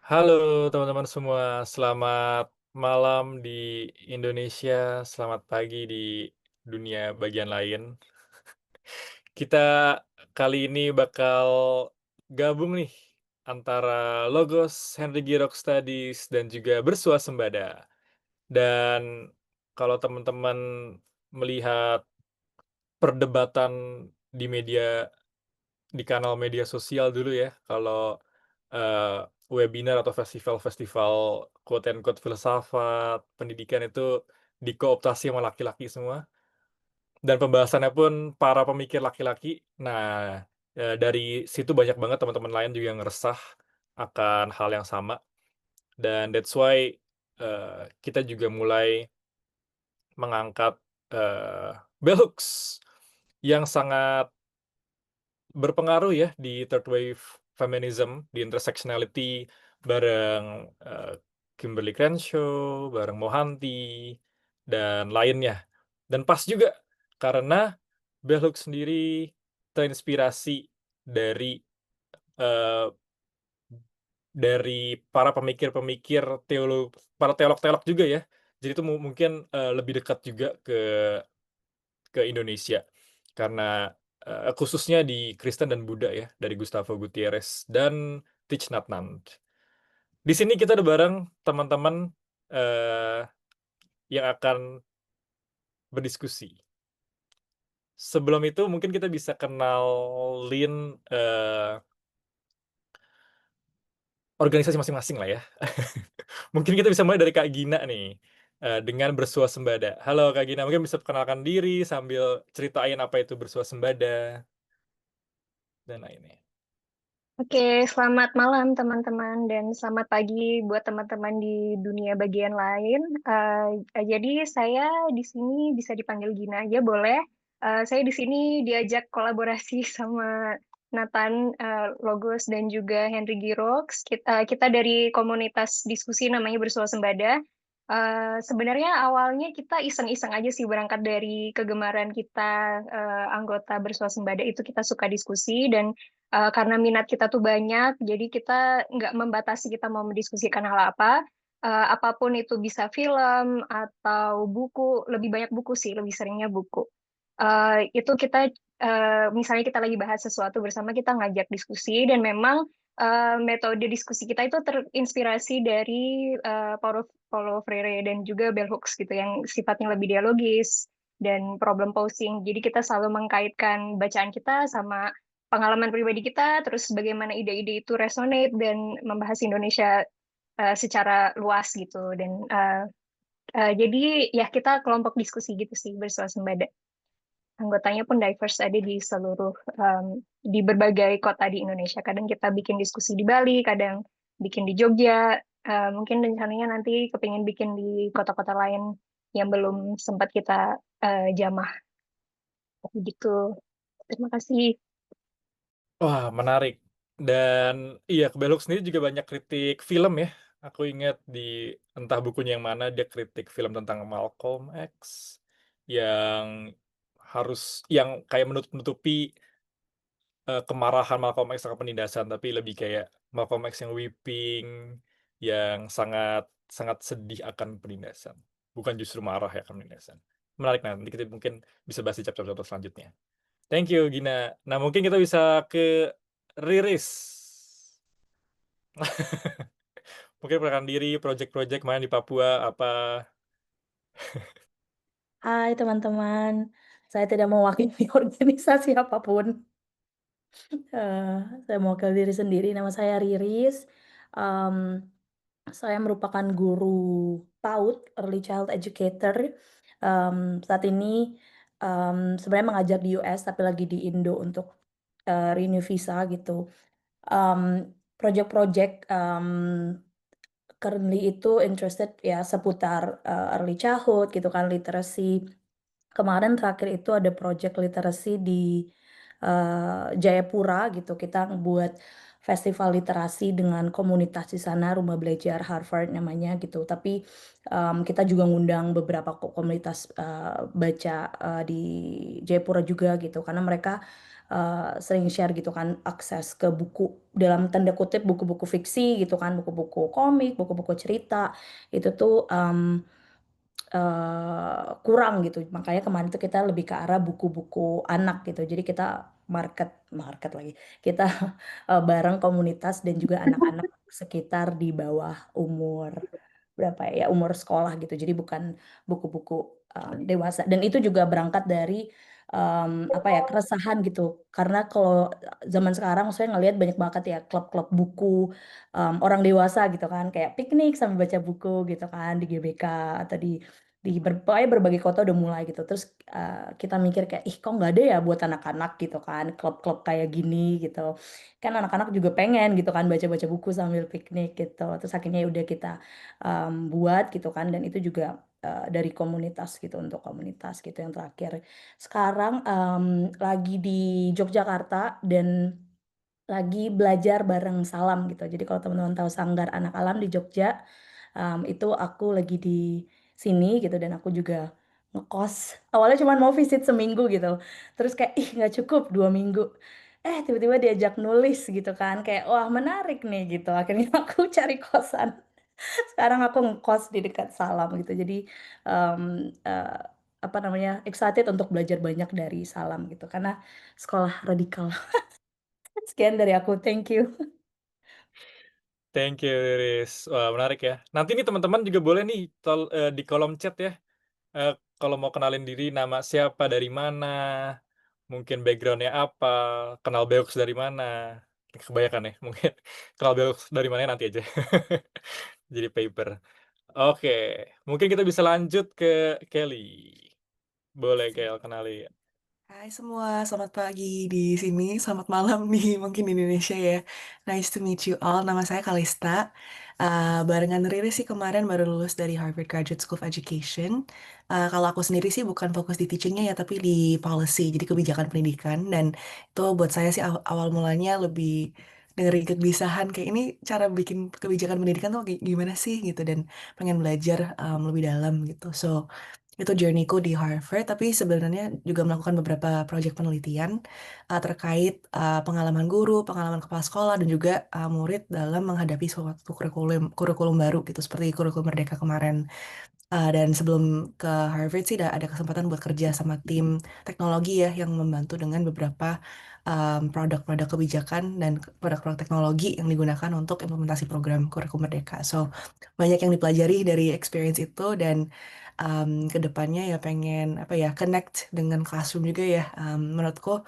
Halo teman-teman semua, selamat malam di Indonesia, selamat pagi di dunia bagian lain. Kita kali ini bakal gabung nih antara Logos, Henry Girox Studies, dan juga Bersuasembada. Dan kalau teman-teman melihat perdebatan di media di kanal media sosial dulu ya, kalau, webinar atau festival-festival quote and quote filsafat, pendidikan itu dikooptasi sama laki-laki semua, dan pembahasannya pun para pemikir laki-laki. Nah, dari situ banyak banget teman-teman lain juga yang resah akan hal yang sama, dan that's why, kita juga mulai mengangkat, bell hooks yang sangat berpengaruh ya di third wave feminism, di intersectionality bareng, Kimberly Crenshaw, bareng Mohanty, dan lainnya. Dan pas juga karena bell hooks sendiri terinspirasi dari, eee, para pemikir-pemikir para teolog-teolog juga ya. Jadi itu mungkin, lebih dekat juga ke Indonesia. Karena, khususnya di Kristen dan Buddha ya, dari Gustavo Gutierrez dan Thich Nhat Hanh. Di sini kita udah bareng teman-teman, eee, yang akan berdiskusi. Sebelum itu mungkin kita bisa kenalin, organisasi masing-masing lah ya. Mungkin kita bisa mulai dari Kak Gina nih, dengan Bersuasembada. Halo Kak Gina, mungkin bisa perkenalkan diri sambil ceritain apa itu Bersuasembada dan lainnya. Oke, selamat malam teman-teman dan selamat pagi buat teman-teman di dunia bagian lain. Jadi saya di sini bisa dipanggil Gina aja boleh. Saya di sini diajak kolaborasi sama Nathan Logos dan juga Henry Girox. Kita dari komunitas diskusi namanya Bersuasembada. Sebenarnya awalnya kita iseng-iseng aja sih berangkat dari kegemaran kita anggota Bersuasembada itu kita suka diskusi dan karena minat kita tuh banyak, jadi kita nggak membatasi kita mau mendiskusikan hal apa. Apapun itu bisa film atau buku, lebih banyak buku sih, lebih seringnya buku. Itu kita, misalnya kita lagi bahas sesuatu bersama, kita ngajak diskusi, dan memang metode diskusi kita itu terinspirasi dari Paulo Freire dan juga Bell Hooks gitu, yang sifatnya lebih dialogis dan problem posing. Jadi kita selalu mengkaitkan bacaan kita sama pengalaman pribadi kita, terus bagaimana ide-ide itu resonate dan membahas Indonesia secara luas gitu. Dan jadi ya kita kelompok diskusi gitu sih bersuasembada. Anggotanya pun diverse, ada di seluruh di berbagai kota di Indonesia. Kadang kita bikin diskusi di Bali, kadang bikin di Jogja. Mungkin rencananya nanti kepingin bikin di kota-kota lain yang belum sempat kita jamah. Gitu. Terima kasih. Wah, menarik. Dan iya, ke Belok sendiri juga banyak kritik film ya. Aku ingat di entah bukunya yang mana, dia kritik film tentang Malcolm X yang yang kayak menutupi, kemarahan Malcolm X akan penindasan, tapi lebih kayak Malcolm X yang weeping, yang sangat sangat sedih akan penindasan, bukan justru marah ya akan penindasan. Menarik, nanti kita mungkin bisa bahas di chapter-chapter selanjutnya. Thank you, Gina. Nah, mungkin kita bisa ke Riris. Mungkin perkenalkan diri, project-project main di Papua, apa. Hai teman-teman, saya tidak mewakili organisasi apapun. Saya mewakili diri sendiri, nama saya Riris, mmm, saya merupakan guru PAUD, Early Child Educator, saat ini, sebenarnya mengajar di US tapi lagi di Indo untuk, renew visa gitu. Project-project, currently itu interested ya seputar, early childhood gitu kan, literacy. Kemarin terakhir itu ada project literasi di, Jayapura gitu, kita ngebuat festival literasi dengan komunitas di sana, Rumah Belajar Harvard namanya gitu. Tapi, kita juga ngundang beberapa komunitas, baca, di Jayapura juga gitu, karena mereka, sering share gitu kan akses ke buku dalam tanda kutip buku-buku fiksi gitu kan, buku-buku komik, buku-buku cerita, itu tuh, kurang gitu. Makanya kemarin tuh kita lebih ke arah buku-buku anak gitu. Jadi kita market market lagi, kita, bareng komunitas dan juga anak-anak sekitar di bawah umur berapa ya, umur sekolah gitu. Jadi bukan buku-buku, dewasa dan itu juga berangkat dari, apa ya, keresahan gitu. Karena kalau zaman sekarang saya ngelihat banyak banget ya klub-klub buku, orang dewasa gitu kan, kayak piknik sambil baca buku gitu kan di GBK atau pokoknya berbagai kota udah mulai gitu. Terus, kita mikir kayak, "Ih, kok nggak ada ya buat anak-anak?" Gitu kan, klub-klub kayak gini gitu. Kan anak-anak juga pengen gitu kan baca-baca buku sambil piknik gitu. Terus akhirnya ya udah kita, buat gitu kan dan itu juga, dari komunitas gitu, untuk komunitas gitu yang terakhir. Sekarang, lagi di Yogyakarta dan lagi belajar bareng Salam gitu. Jadi kalau teman-teman tahu Sanggar Anak Alam di Jogja, itu aku lagi di sini gitu dan aku juga ngekos. Awalnya cuma mau visit seminggu gitu, terus kayak, "Ih nggak cukup 2 minggu." Tiba-tiba diajak nulis gitu kan, kayak, "Wah menarik nih," gitu. Akhirnya aku cari kosan. Sekarang aku ngekos di dekat Salam gitu. Jadi, apa namanya, excited untuk belajar banyak dari Salam gitu, karena sekolah radikal. Sekian dari aku, thank you. Thank you, Riris. Wah, menarik ya. Nanti nih teman-teman juga boleh nih di kolom chat ya, kalau mau kenalin diri, nama siapa, dari mana, mungkin background-nya apa, kenal Beox dari mana. Kebanyakan ya, mungkin kenal Beox dari mana nanti aja. Jadi paper. Oke, mungkin kita bisa lanjut ke Kelly. Boleh Kel, kenalin. Hai semua, selamat pagi di sini, selamat malam nih mungkin di Indonesia ya. Nice to meet you all, nama saya Kalista. Barengan Riri sih kemarin baru lulus dari Harvard Graduate School of Education. Kalau aku sendiri sih bukan fokus di teachingnya ya, tapi di policy, jadi kebijakan pendidikan. Dan itu buat saya sih awal mulanya lebih dengerin kegelisahan kayak ini cara bikin kebijakan pendidikan tuh gimana sih gitu dan pengen belajar lebih dalam gitu. So itu journey-ku di Harvard, tapi sebenarnya juga melakukan beberapa proyek penelitian terkait pengalaman guru, pengalaman kepala sekolah, dan juga murid dalam menghadapi suatu kurikulum kurikulum baru gitu, seperti kurikulum Merdeka kemarin. Dan sebelum ke Harvard sih ada kesempatan buat kerja sama tim teknologi ya yang membantu dengan beberapa produk-produk kebijakan dan produk-produk teknologi yang digunakan untuk implementasi program kurikulum Merdeka. So banyak yang dipelajari dari experience itu dan ke depannya ya pengen apa ya connect dengan classroom juga ya. Menurutku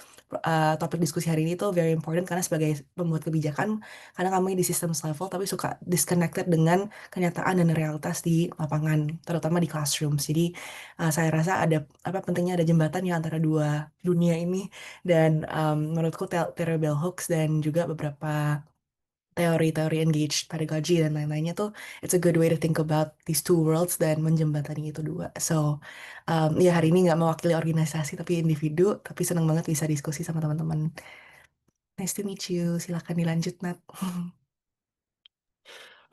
topik diskusi hari ini tuh very important karena sebagai pembuat kebijakan kadang kami di systems level tapi suka disconnected dengan kenyataan dan realitas di lapangan, terutama di classroom. Jadi saya rasa ada apa pentingnya ada jembatan ya antara dua dunia ini dan menurutku teori bell hooks dan juga beberapa teori-teori engaged pedagogy dan lain-lainnya tuh it's a good way to think about these two worlds dan menjembatani itu dua. So ya hari ini nggak mewakili organisasi tapi individu, tapi seneng banget bisa diskusi sama teman-teman. Nice to meet you. Silakan dilanjut, Nat.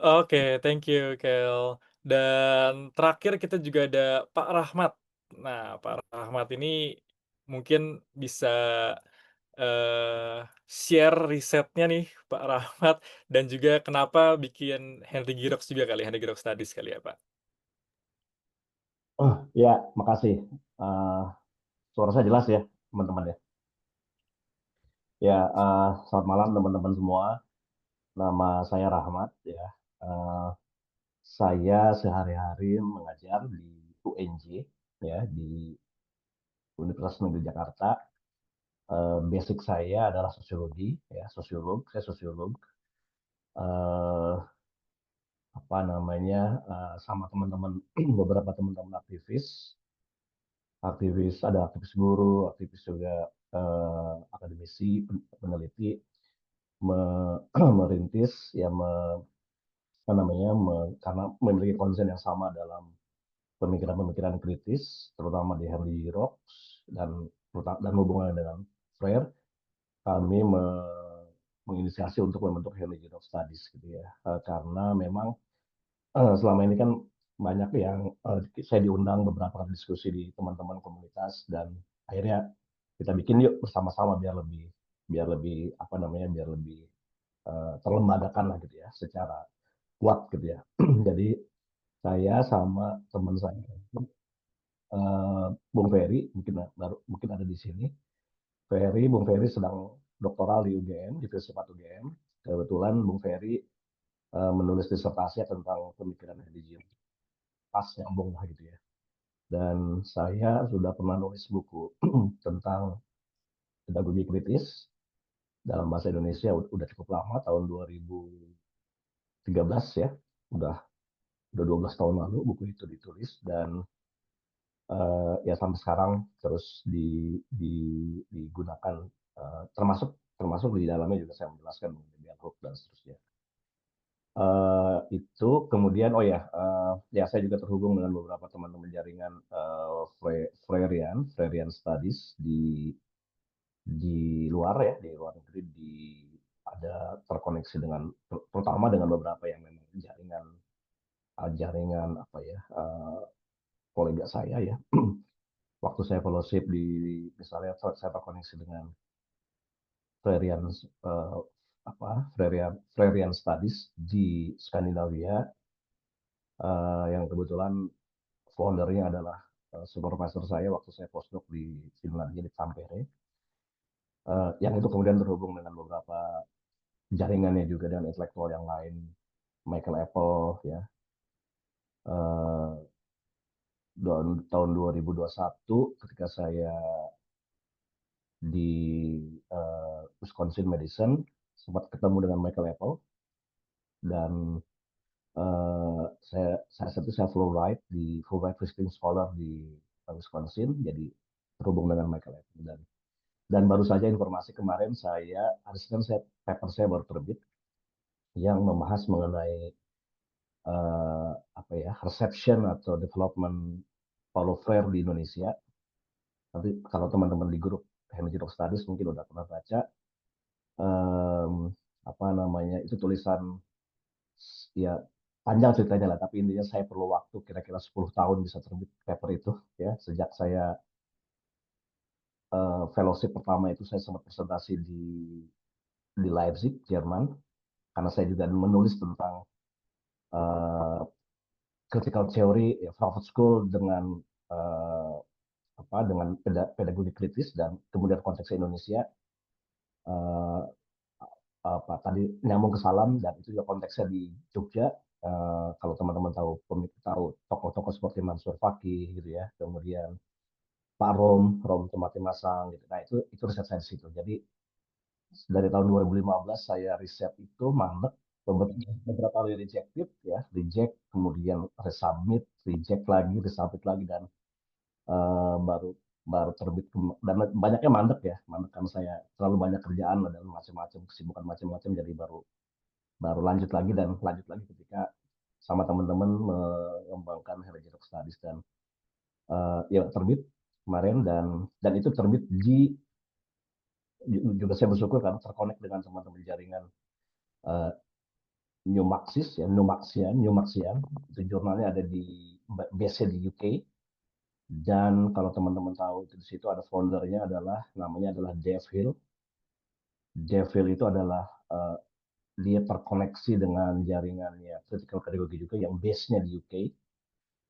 Oke, thank you, Kel. Dan terakhir kita juga ada Pak Rahmat. Nah, Pak Rahmat ini mungkin bisa share risetnya nih, Pak Rahmat, dan juga kenapa bikin Henry Girox juga kali, Henry Girox Studies kali ya, Pak? Oh ya, makasih. Eh, Suara saya jelas ya, teman-teman ya. Ya, selamat malam teman-teman semua. Nama saya Rahmat ya. Eh, saya sehari-hari mengajar di UNJ ya di Universitas Negeri Jakarta. Basic saya adalah sosiologi ya, sosiolog. Saya sosiolog. Eh, Apa namanya? Sama teman-teman beberapa teman-teman aktivis, ada aktivis guru, aktivis juga akademisi, peneliti merintis ya apa namanya karena memiliki konsen yang sama dalam pemikiran-pemikiran kritis, terutama di Henry Rox dan hubungannya dengan Freire. Kami menginisiasi untuk membentuk Henry Rox Studies gitu ya. Karena memang selama ini kan banyak yang saya diundang beberapa kali diskusi di teman-teman komunitas dan akhirnya kita bikin yuk bersama-sama biar lebih apa namanya biar lebih terlembagakan lah gitu ya secara kuat gitu ya. Jadi saya sama teman saya Bung Ferry mungkin ada di sini. Bung Ferry sedang doktoral di UGM, di Filsafat UGM. Kebetulan Bung Ferry menulis disertasi tentang pemikiran religius. Pas nyambung lah gitu ya. Dan saya sudah pernah nulis buku tentang pedagogi kritis dalam bahasa Indonesia udah cukup lama, tahun 2013 ya. Udah 12 tahun lalu buku itu ditulis, dan ya sampai sekarang terus digunakan, termasuk di dalamnya juga saya menjelaskan mengenai dialog dan seterusnya. Itu kemudian ya saya juga terhubung dengan beberapa teman-teman jaringan Freudian Studies di luar ya, di luar negeri, ada terkoneksi dengan terutama dengan beberapa yang memang jaringan apa ya, kolega saya ya. Waktu saya fellowship misalnya saya terkoneksi dengan Freudian Freudian Studies di Skandinavia, yang kebetulan foundernya adalah supervisor saya waktu saya postdoc di Finlandia di Tampere, yang itu kemudian terhubung dengan beberapa jaringannya juga dengan intelektual yang lain, Michael Apple ya, tahun 2021 ketika saya di Wisconsin Madison sempat ketemu dengan Michael Apple, dan saya Fulbright visiting scholar di Wisconsin, jadi terhubung dengan Michael Apple, dan baru saja informasi kemarin paper saya baru terbit yang membahas mengenai apa ya, reception atau development Paulo Freire di Indonesia. Nanti kalau teman-teman di grup Energy Rock Studies mungkin udah pernah baca, apa namanya, itu tulisan ya panjang ceritanya lah, tapi intinya saya perlu waktu kira-kira 10 tahun bisa terbit paper itu ya. Sejak saya fellowship pertama itu saya sempat presentasi di Leipzig, Jerman, karena saya juga menulis tentang critical theory ya, Frankfurt School dengan dengan pedagogi kritis, dan kemudian konteks Indonesia, uh, tadi nyambung ke Salam, dan itu juga konteksnya di Jogja. Kalau teman-teman tahu tokoh-tokoh seperti Mansur Fakih gitu ya, kemudian Pak Rom Tempatnya Masang gitu. Nah itu riset saya di situ. Jadi dari tahun 2015 saya riset itu mandek, beberapa kali reject, kemudian resubmit, reject lagi, resubmit lagi, dan baru baru terbit, dan banyaknya mandek karena saya terlalu banyak kerjaan dan macam-macam kesibukan macam-macam, jadi baru lanjut lagi ketika sama teman-teman mengembangkan Herjee Rock Studies, dan ya terbit kemarin, dan itu terbit juga saya bersyukur karena terkonek dengan teman-teman jaringan New Marxian, itu jurnalnya ada base di UK. Dan kalau teman-teman tahu di situ ada foundernya namanya adalah Dave Hill. Dave Hill itu adalah dia terkoneksi dengan jaringannya Critical Pedagogy juga yang base-nya di UK.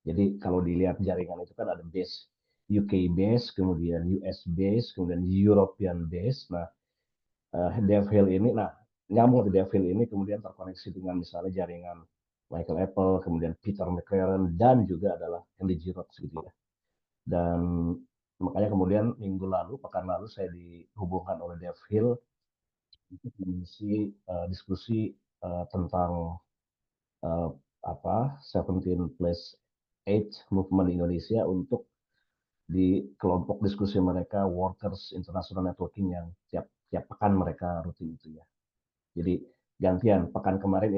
Jadi kalau dilihat jaringan itu kan ada base UK base, kemudian US base, kemudian European base. Nah, Dave Hill ini, nyambung di Dave Hill ini kemudian terkoneksi dengan misalnya jaringan Michael Apple, kemudian Peter McLaren, dan juga adalah Andy Giroux gitu ya. Dan makanya kemudian pekan lalu saya dihubungkan oleh Dave Hill untuk mengisi diskusi tentang 17+8 movement Indonesia untuk di kelompok diskusi mereka Workers International Networking yang tiap pekan mereka rutin itu ya. Jadi gantian, pekan kemarin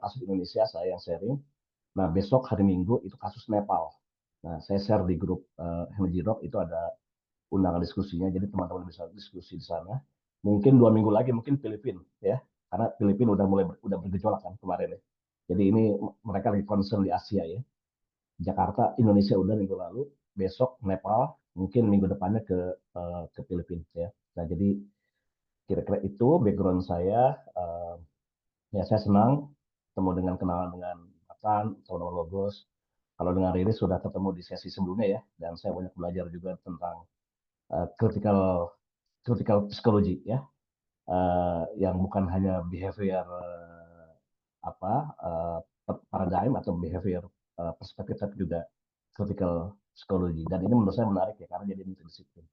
kasus Indonesia saya yang sharing. Nah besok hari Minggu itu kasus Nepal. Nah saya share di grup Energy Rock, itu ada undangan diskusinya, jadi teman-teman bisa diskusi di sana. Mungkin 2 minggu lagi mungkin Filipina ya, karena Filipina udah bergejolak kan kemarin ya. Jadi ini mereka lagi concern di Asia ya. Jakarta, Indonesia udah minggu lalu, besok Nepal, mungkin minggu depannya ke Filipina ya. Nah, jadi kira-kira itu background saya. Ya, saya senang ketemu dengan kenalan dengan Nathan, teman-teman Logos. Kalau dengan Riris sudah ketemu di sesi sebelumnya ya, dan saya banyak belajar juga tentang critical psychology ya, yang bukan hanya behavior apa paradigm atau behavior perspektif, tapi juga critical psychology. Dan ini menurut saya menarik ya, karena jadi multidisiplin.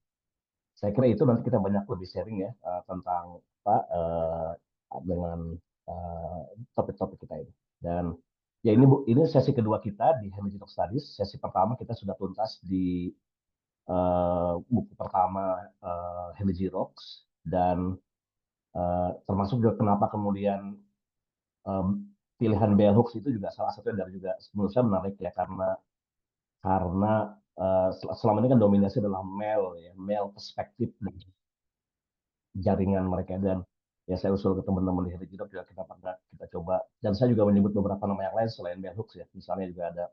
Saya kira itu nanti kita banyak lebih sharing ya tentang apa dengan topik-topik kita ini. Dan ya ini sesi kedua kita di Hermetic Studies. Sesi pertama kita sudah tuntas di buku pertama Hermetic Rocks, dan termasuk juga kenapa kemudian pilihan bell hooks itu juga salah satu dari juga menurut saya menarik ya, karena selama ini kan dominasi adalah male perspektif jaringan mereka. Dan ya saya usul ke teman-teman di Hermetic Rocks juga kita coba, dan saya juga menyebut beberapa nama yang lain selain bell hooks ya, misalnya juga ada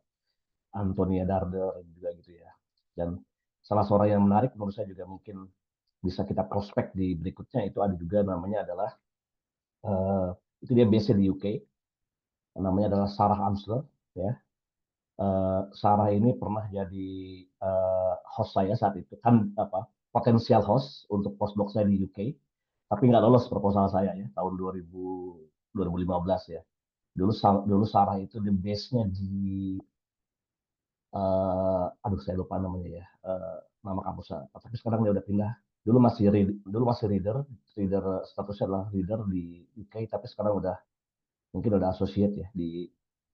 Antonia Darder juga gitu ya. Dan salah seorang yang menarik menurut saya juga mungkin bisa kita prospek di berikutnya, itu ada juga namanya adalah itu dia based di UK, namanya adalah Sarah Amsler ya. Sarah ini pernah jadi host saya saat itu kan, potensial host untuk postdoc saya di UK, tapi nggak lolos proposal saya ya tahun 2015 ya. Dulu Sarah itu di base-nya di aduh saya lupa namanya ya, nama kampusnya. Tapi sekarang dia udah pindah. Dulu masih reader statusnya adalah reader di UK, tapi sekarang mungkin udah associate ya di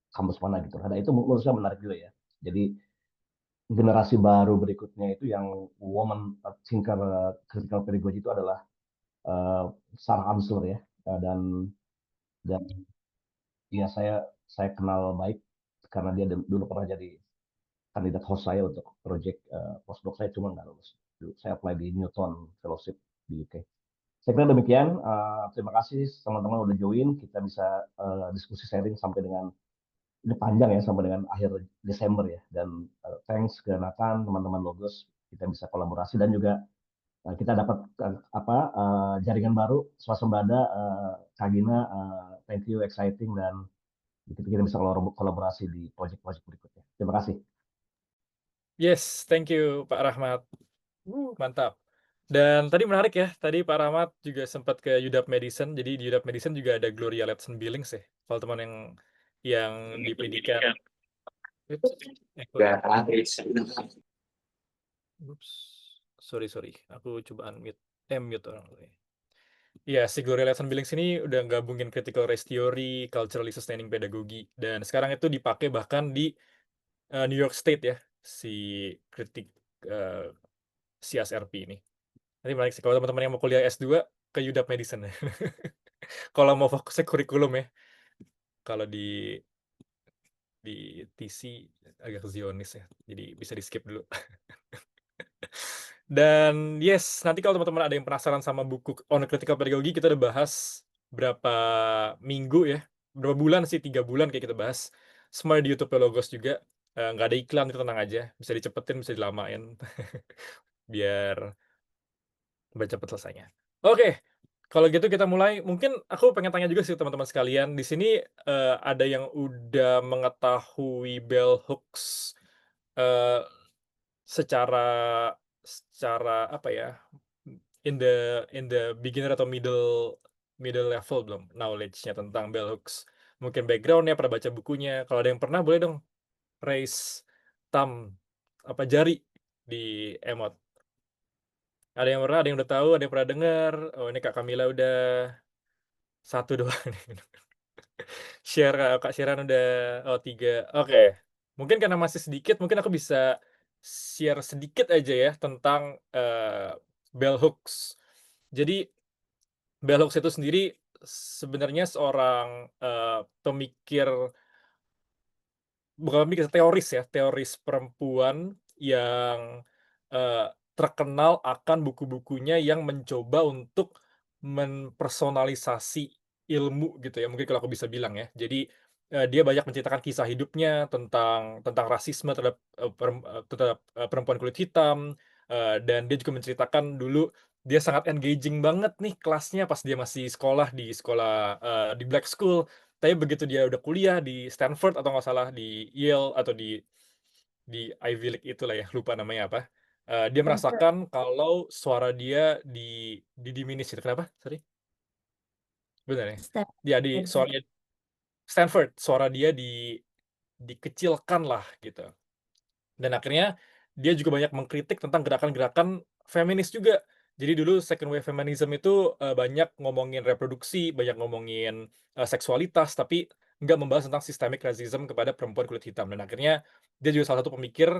kampus mana gitu. Ada itu menurut saya menarik juga ya. Jadi generasi baru berikutnya itu yang woman thinker critical pedagogy itu adalah Sarah Amsler ya. Dan ya saya kenal baik karena dia dulu pernah jadi kandidat host saya untuk project postdoc saya, cuma nggak lulus. Saya apply di Newton Fellowship di UK. Saya kira demikian. Terima kasih teman-teman udah join. Kita bisa diskusi sharing sampai dengan ini panjang ya, sampai dengan akhir Desember ya. Dan thanks ke Nathan, teman-teman Logos, kita bisa kolaborasi, dan juga kita dapat jaringan baru swasembada. Kak Gina, thank you, exciting, dan kita bisa kolaborasi di project-project berikutnya. Terima kasih. Yes, thank you Pak Rahmat. Mantap. Dan tadi menarik ya, tadi Pak Rahmat juga sempat ke UW Medicine. Jadi di UW Medicine juga ada Gloria Ledson Billings ya. Kalau teman yang di pendidikan. Oops. Sorry. Aku coba unmute. Mute orang. Iya, si Gloria Ledson Billings ini udah gabungin critical race theory, culturally sustaining pedagogy, dan sekarang itu dipakai bahkan di New York State ya, si kritik CSRP ini. Nanti menarik sih kalau teman-teman yang mau kuliah S2 ke UW Medicine. Kalau mau fokusnya kurikulum ya. Kalau di TC agak Zionis ya. Jadi bisa di-skip dulu. Dan yes, nanti kalau teman-teman ada yang penasaran sama buku On Critical Pedagogy, kita udah bahas berapa minggu ya. Berapa bulan sih, 3 bulan kayak kita bahas. Semua di YouTube Logos juga. Nggak ada iklan, itu tenang aja. Bisa dicepetin, bisa dilamain. Biar cepet selesainya. Oke, kalau gitu kita mulai. Mungkin aku pengen tanya juga sih teman-teman sekalian. Di sini ada yang udah mengetahui bell hooks secara apa ya? In the beginner atau middle level belum knowledge-nya tentang bell hooks. Mungkin background-nya, pernah baca bukunya. Kalau ada yang pernah, boleh dong raise thumb jari di emot. Ada yang pernah, ada yang udah tahu, ada yang pernah dengar. Oh, ini Kak Kamila udah 1 doang nih. Kak Sharon udah 3. Oke. Mungkin karena masih sedikit, mungkin aku bisa share sedikit aja ya tentang bell hooks. Jadi bell hooks itu sendiri sebenarnya seorang pemikir, bukan pemikir, teoris perempuan yang terkenal akan buku-bukunya yang mencoba untuk mempersonalisasi ilmu gitu ya, mungkin kalau aku bisa bilang ya. Jadi dia banyak menceritakan kisah hidupnya tentang rasisme terhadap perempuan kulit hitam, Dan dia juga menceritakan dulu dia sangat engaging banget nih kelasnya pas dia masih sekolah di di black school, tapi begitu dia udah kuliah di Stanford atau nggak salah di Yale atau di Ivy League itulah ya, lupa namanya apa, dia Stanford. merasakan kalau suara dia diminish itu, kenapa? Sorry? Benar ya? Ya Stanford. Stanford, suara dia dikecilkan lah gitu. Dan akhirnya dia juga banyak mengkritik tentang gerakan-gerakan feminis juga. Jadi dulu second wave feminism itu, banyak ngomongin reproduksi, banyak ngomongin, seksualitas, tapi nggak membahas tentang systemic racism kepada perempuan kulit hitam. Dan akhirnya dia juga salah satu pemikir,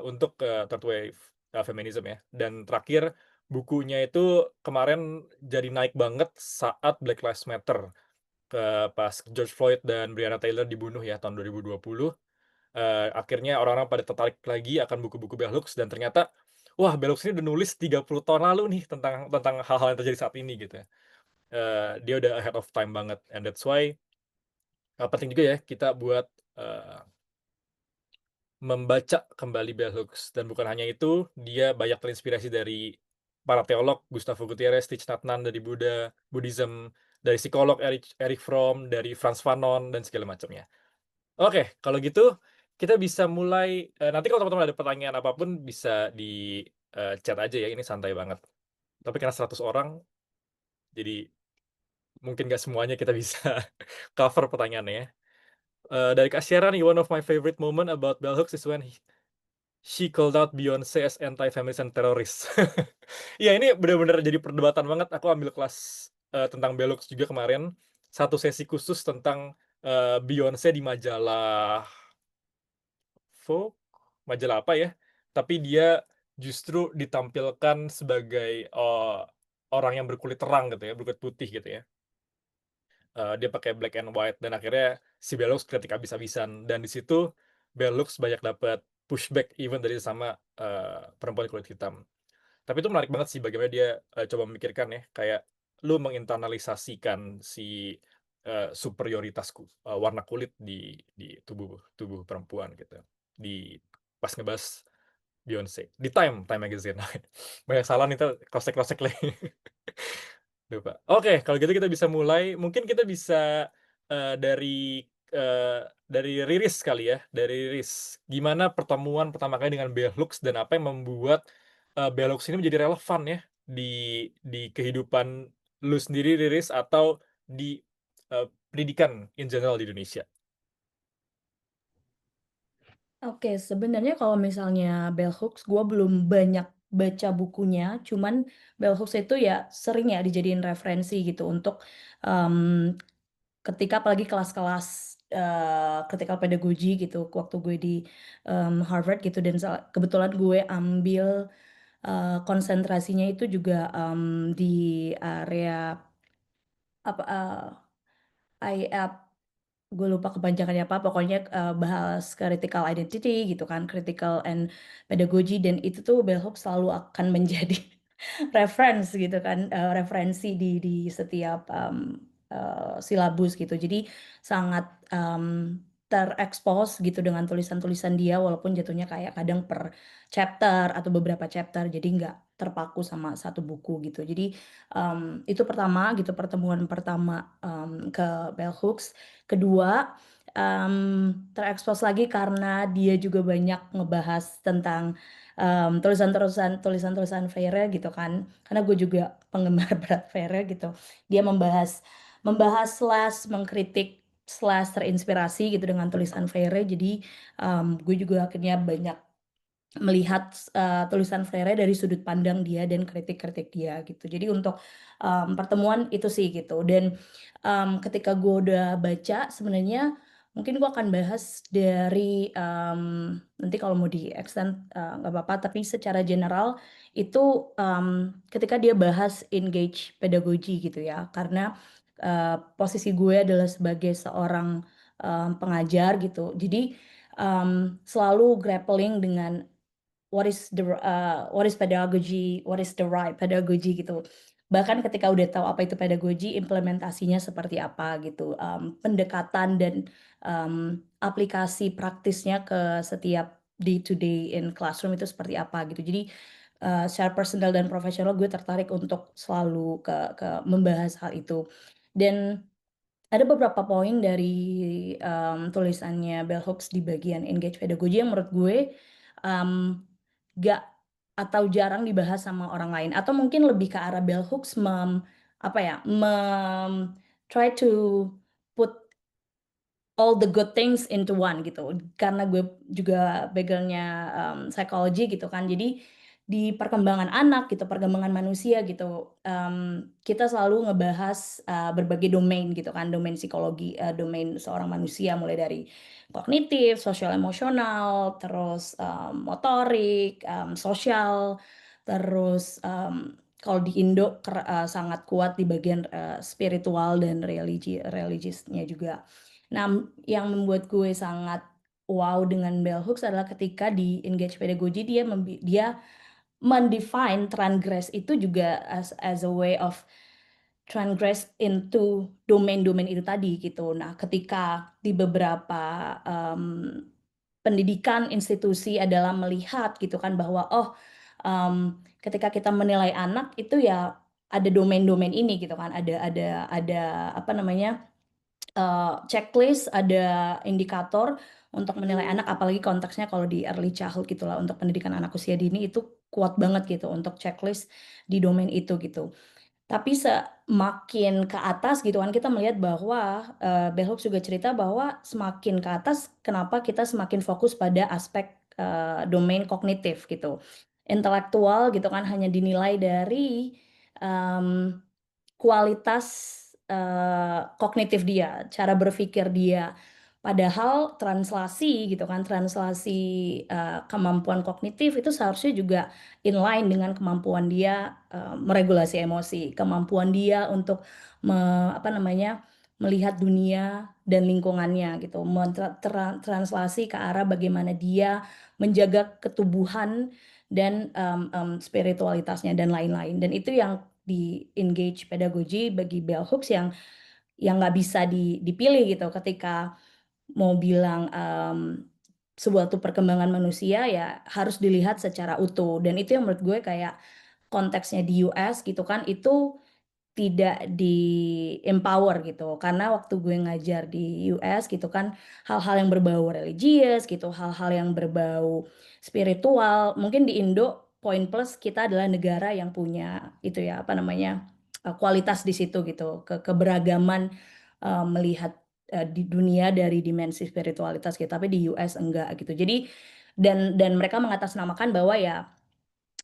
untuk, third wave, feminism ya. Dan terakhir bukunya itu kemarin jadi naik banget saat Black Lives Matter, pas George Floyd dan Breonna Taylor dibunuh ya tahun 2020. Akhirnya orang-orang pada tertarik lagi akan buku-buku Bell Hooks dan ternyata, wah Bell Hooks ini udah nulis 30 tahun lalu nih tentang hal-hal yang terjadi saat ini gitu ya. Dia udah ahead of time banget and that's why, penting juga ya kita buat, eee, membaca kembali Bell Hooks dan bukan hanya itu, dia banyak terinspirasi dari para teolog, Gustavo Gutierrez, Thich Nhat Hanh dari Buddhism, dari psikolog Erich Fromm, dari Frantz Fanon dan segala macamnya. Oke, kalau gitu kita bisa mulai, nanti kalau teman-teman ada pertanyaan apapun bisa di, chat aja ya, ini santai banget. Tapi karena 100 orang, jadi mungkin nggak semuanya kita bisa cover pertanyaannya ya. Dari Kak Syera nih, "One of my favorite moment about Bell Hooks is when she called out Beyonce as anti-feminist and terrorist." Iya, ini bener-bener jadi perdebatan banget. Aku ambil kelas, tentang Bell Hooks juga kemarin, satu sesi khusus tentang, Beyonce di majalah Vogue, majalah apa ya, tapi dia justru ditampilkan sebagai, orang yang berkulit terang gitu ya, berkulit putih gitu ya. Dia pakai black and white dan akhirnya si Bell Hooks kritik habis-habisan dan di situ Bell Hooks banyak dapat pushback even dari sama perempuan kulit hitam. Tapi itu menarik banget sih bagaimana dia, coba memikirkan ya, kayak lu menginternalisasikan si, warna kulit di tubuh tubuh perempuan gitu, di pas ngebahas Beyonce, di Time Magazine. Banyak salah nih, entar cross-check lagi. Lupa. Oke, kalau gitu kita bisa mulai, mungkin kita bisa, dari Riris kali ya, dari Riris. Gimana pertemuan pertama kali dengan Bell Hooks dan apa yang membuat, Bell Hooks ini menjadi relevan ya di kehidupan lu sendiri Riris atau di, pendidikan in general di Indonesia? Oke, sebenarnya kalau misalnya Bell Hooks, gue belum banyak baca bukunya, cuman Bell Hooks itu ya sering ya dijadiin referensi gitu untuk um, ketika apalagi kelas-kelas critical pedagogy gitu, waktu gue di Harvard gitu, dan kebetulan gue ambil konsentrasinya itu juga di area apa gue lupa kepanjangannya apa, pokoknya bahas critical identity gitu kan, critical and pedagogy, dan itu tuh Bell Hooks selalu akan menjadi reference gitu kan, referensi di setiap silabus gitu. Jadi sangat terekspos gitu dengan tulisan-tulisan dia, walaupun jatuhnya kayak kadang per chapter atau beberapa chapter, jadi nggak terpaku sama satu buku gitu. Jadi itu pertama gitu, pertemuan pertama ke Bell Hooks. Kedua, terekspos lagi karena dia juga banyak ngebahas tentang tulisan-tulisan Freire gitu kan, karena gue juga penggemar berat Freire gitu. Dia membahas slash mengkritik slash terinspirasi gitu dengan tulisan Freire. Jadi gue juga akhirnya banyak melihat tulisan Freire dari sudut pandang dia dan kritik-kritik dia gitu. Jadi untuk pertemuan itu sih gitu. Dan ketika gue udah baca, sebenarnya mungkin gue akan bahas dari nanti kalau mau di extend nggak apa-apa, tapi secara general itu ketika dia bahas engage pedagogy gitu ya, karena posisi gue adalah sebagai seorang pengajar gitu, jadi selalu grappling dengan what is pedagogy, what is the right pedagogy gitu. Bahkan ketika udah tahu apa itu pedagogy, implementasinya seperti apa gitu, pendekatan dan aplikasi praktisnya ke setiap day to day in classroom itu seperti apa gitu. Jadi secara personal dan profesional gue tertarik untuk selalu ke membahas hal itu. Dan ada beberapa poin dari tulisannya Bell Hooks di bagian engage pedagogy yang menurut gue gak atau jarang dibahas sama orang lain, atau mungkin lebih ke arah Bell Hooks try to put all the good things into one gitu. Karena gue juga background-nya psychology gitu kan. Jadi di perkembangan anak gitu, perkembangan manusia gitu, kita selalu ngebahas berbagai domain gitu kan, domain psikologi, domain seorang manusia mulai dari kognitif, sosial emosional, terus motorik, sosial, terus kalau di Indo sangat kuat di bagian spiritual dan religiusnya juga. Nah, yang membuat gue sangat wow dengan Bell Hooks adalah ketika di Engage Pedagogy dia mendefine transgress itu juga as a way of transgress into domain-domain itu tadi gitu. Nah, ketika di beberapa pendidikan institusi adalah melihat gitu kan bahwa ketika kita menilai anak itu ya ada domain-domain ini gitu kan, ada apa namanya, checklist, ada indikator untuk menilai anak, apalagi konteksnya kalau di early childhood gitulah, untuk pendidikan anak usia dini itu kuat banget gitu untuk checklist di domain itu gitu. Tapi semakin ke atas gitu kan kita melihat bahwa, Bell Hooks juga cerita bahwa semakin ke atas kenapa kita semakin fokus pada aspek, domain kognitif gitu. Intelektual gitu kan hanya dinilai dari, mmm, kualitas, kognitif dia, cara berpikir dia. Padahal translasi gitu kan, translasi, kemampuan kognitif itu seharusnya juga inline dengan kemampuan dia, meregulasi emosi, kemampuan dia untuk apa namanya, melihat dunia dan lingkungannya gitu, translasi ke arah bagaimana dia menjaga ketubuhan dan, spiritualitasnya dan lain-lain. Dan itu yang di engage pedagogy bagi Bell Hooks yang nggak bisa dipilih gitu ketika mau bilang, suatu perkembangan manusia ya harus dilihat secara utuh, dan itu yang menurut gue kayak konteksnya di US gitu kan, itu tidak di-empower gitu. Karena waktu gue ngajar di US gitu kan, hal-hal yang berbau religius gitu, hal-hal yang berbau spiritual, mungkin di Indo poin plus kita adalah negara yang punya itu ya, apa namanya, kualitas di situ gitu, keberagaman, melihat, di dunia dari dimensi spiritualitas gitu, tapi di US enggak gitu. Jadi dan mereka mengatasnamakan bahwa ya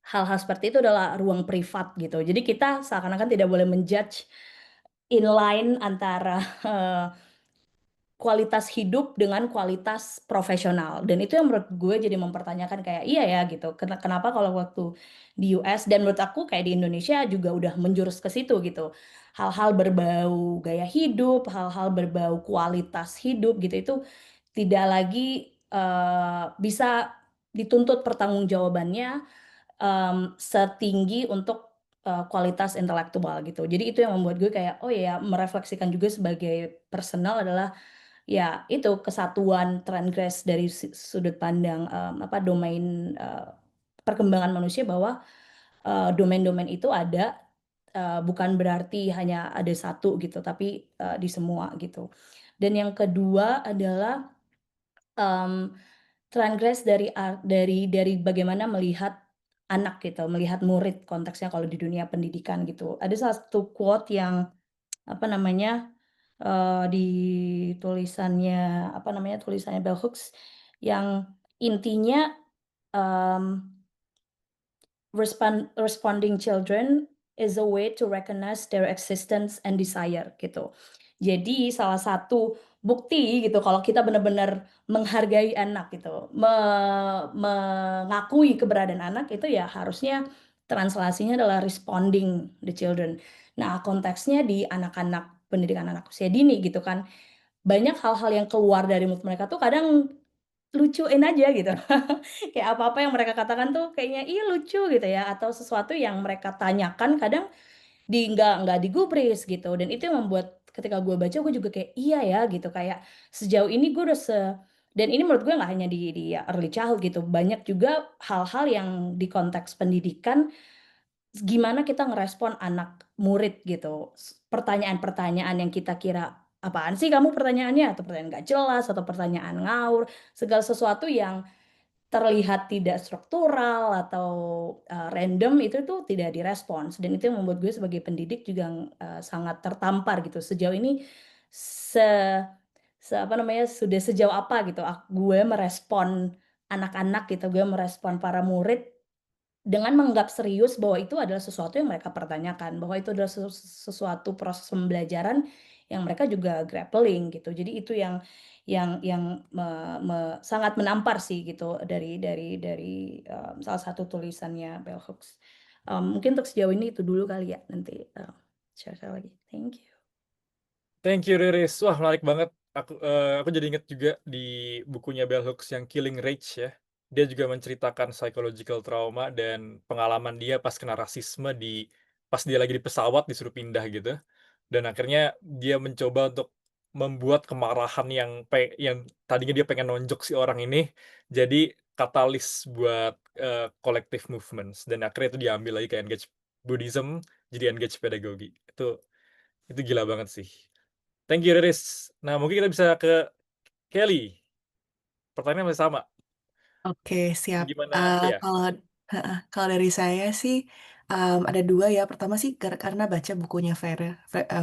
hal-hal seperti itu adalah ruang privat gitu. Jadi kita seakan-akan tidak boleh menjudge inline antara, kualitas hidup dengan kualitas profesional, dan itu yang menurut gue jadi mempertanyakan kayak, iya ya gitu, kenapa kalau waktu di US dan menurut aku kayak di Indonesia juga udah menjurus ke situ gitu. Hal-hal berbau gaya hidup, hal-hal berbau kualitas hidup gitu, itu tidak lagi, bisa dituntut pertanggungjawabannya setinggi untuk, kualitas intelektual gitu. Jadi itu yang membuat gue kayak, oh ya merefleksikan juga sebagai personal adalah, ya itu kesatuan transgress dari sudut pandang, domain, perkembangan manusia bahwa, domain-domain itu ada, bukan berarti hanya ada satu gitu, tapi, di semua gitu. Dan yang kedua adalah, mmm transgress dari bagaimana melihat anak gitu, melihat murid konteksnya kalau di dunia pendidikan gitu. Ada salah satu quote yang, apa namanya, di tulisannya Bell Hooks yang intinya, mmm responding children is a way to recognize their existence and desire gitu. Jadi salah satu bukti gitu kalau kita benar-benar menghargai anak gitu, mengakui keberadaan anak itu ya harusnya translasinya adalah responding the children. Nah, konteksnya di anak-anak pendidikan anak usia dini gitu kan, banyak hal-hal yang keluar dari mulut mereka tuh kadang lucuin aja gitu. Kayak apa-apa yang mereka katakan tuh kayaknya, "Ih, lucu," gitu ya, atau sesuatu yang mereka tanyakan kadang nggak digubris gitu, dan itu yang membuat ketika gue baca gue juga kayak, "Iya ya," gitu, kayak sejauh ini gue udah Dan ini menurut gue nggak hanya di early childhood gitu, banyak juga hal-hal yang di konteks pendidikan, gimana kita ngerespon anak murid gitu. Pertanyaan-pertanyaan yang kita kira, "Apaan sih kamu pertanyaannya?" Atau pertanyaan nggak jelas, atau pertanyaan ngawur, segala sesuatu yang terlihat tidak struktural atau, random itu tuh tidak direspons, dan itu yang membuat gue sebagai pendidik juga, sangat tertampar gitu. Sejauh ini se apa namanya, sudah sejauh apa gitu gue merespon anak-anak gitu, gue merespon para murid dengan menganggap serius bahwa itu adalah sesuatu yang mereka pertanyakan, bahwa itu adalah sesuatu proses pembelajaran yang mereka juga grappling gitu. Jadi itu yang sangat menampar sih gitu dari salah satu tulisannya bell hooks. Mungkin untuk sejauh ini itu dulu kali ya, nanti, share-share lagi. Thank you. Thank you Riris. Wah menarik banget. Aku jadi inget juga di bukunya Bell Hooks yang Killing Rage ya. Dia juga menceritakan psychological trauma dan pengalaman dia pas kena rasisme pas dia lagi di pesawat disuruh pindah gitu. Dan akhirnya dia mencoba untuk membuat kemarahan yang tadinya dia pengen nonjok si orang ini jadi katalis buat collective movements, dan akhirnya itu diambil lagi ke engage Buddhism jadi engage pedagogi. Itu gila banget sih. Thank you Riris. Nah mungkin kita bisa ke Kelly. Pertanyaan masih sama. Oke, siap. Gimana? Ya. Kalau kalau dari saya sih ada dua ya. Pertama sih karena baca bukunya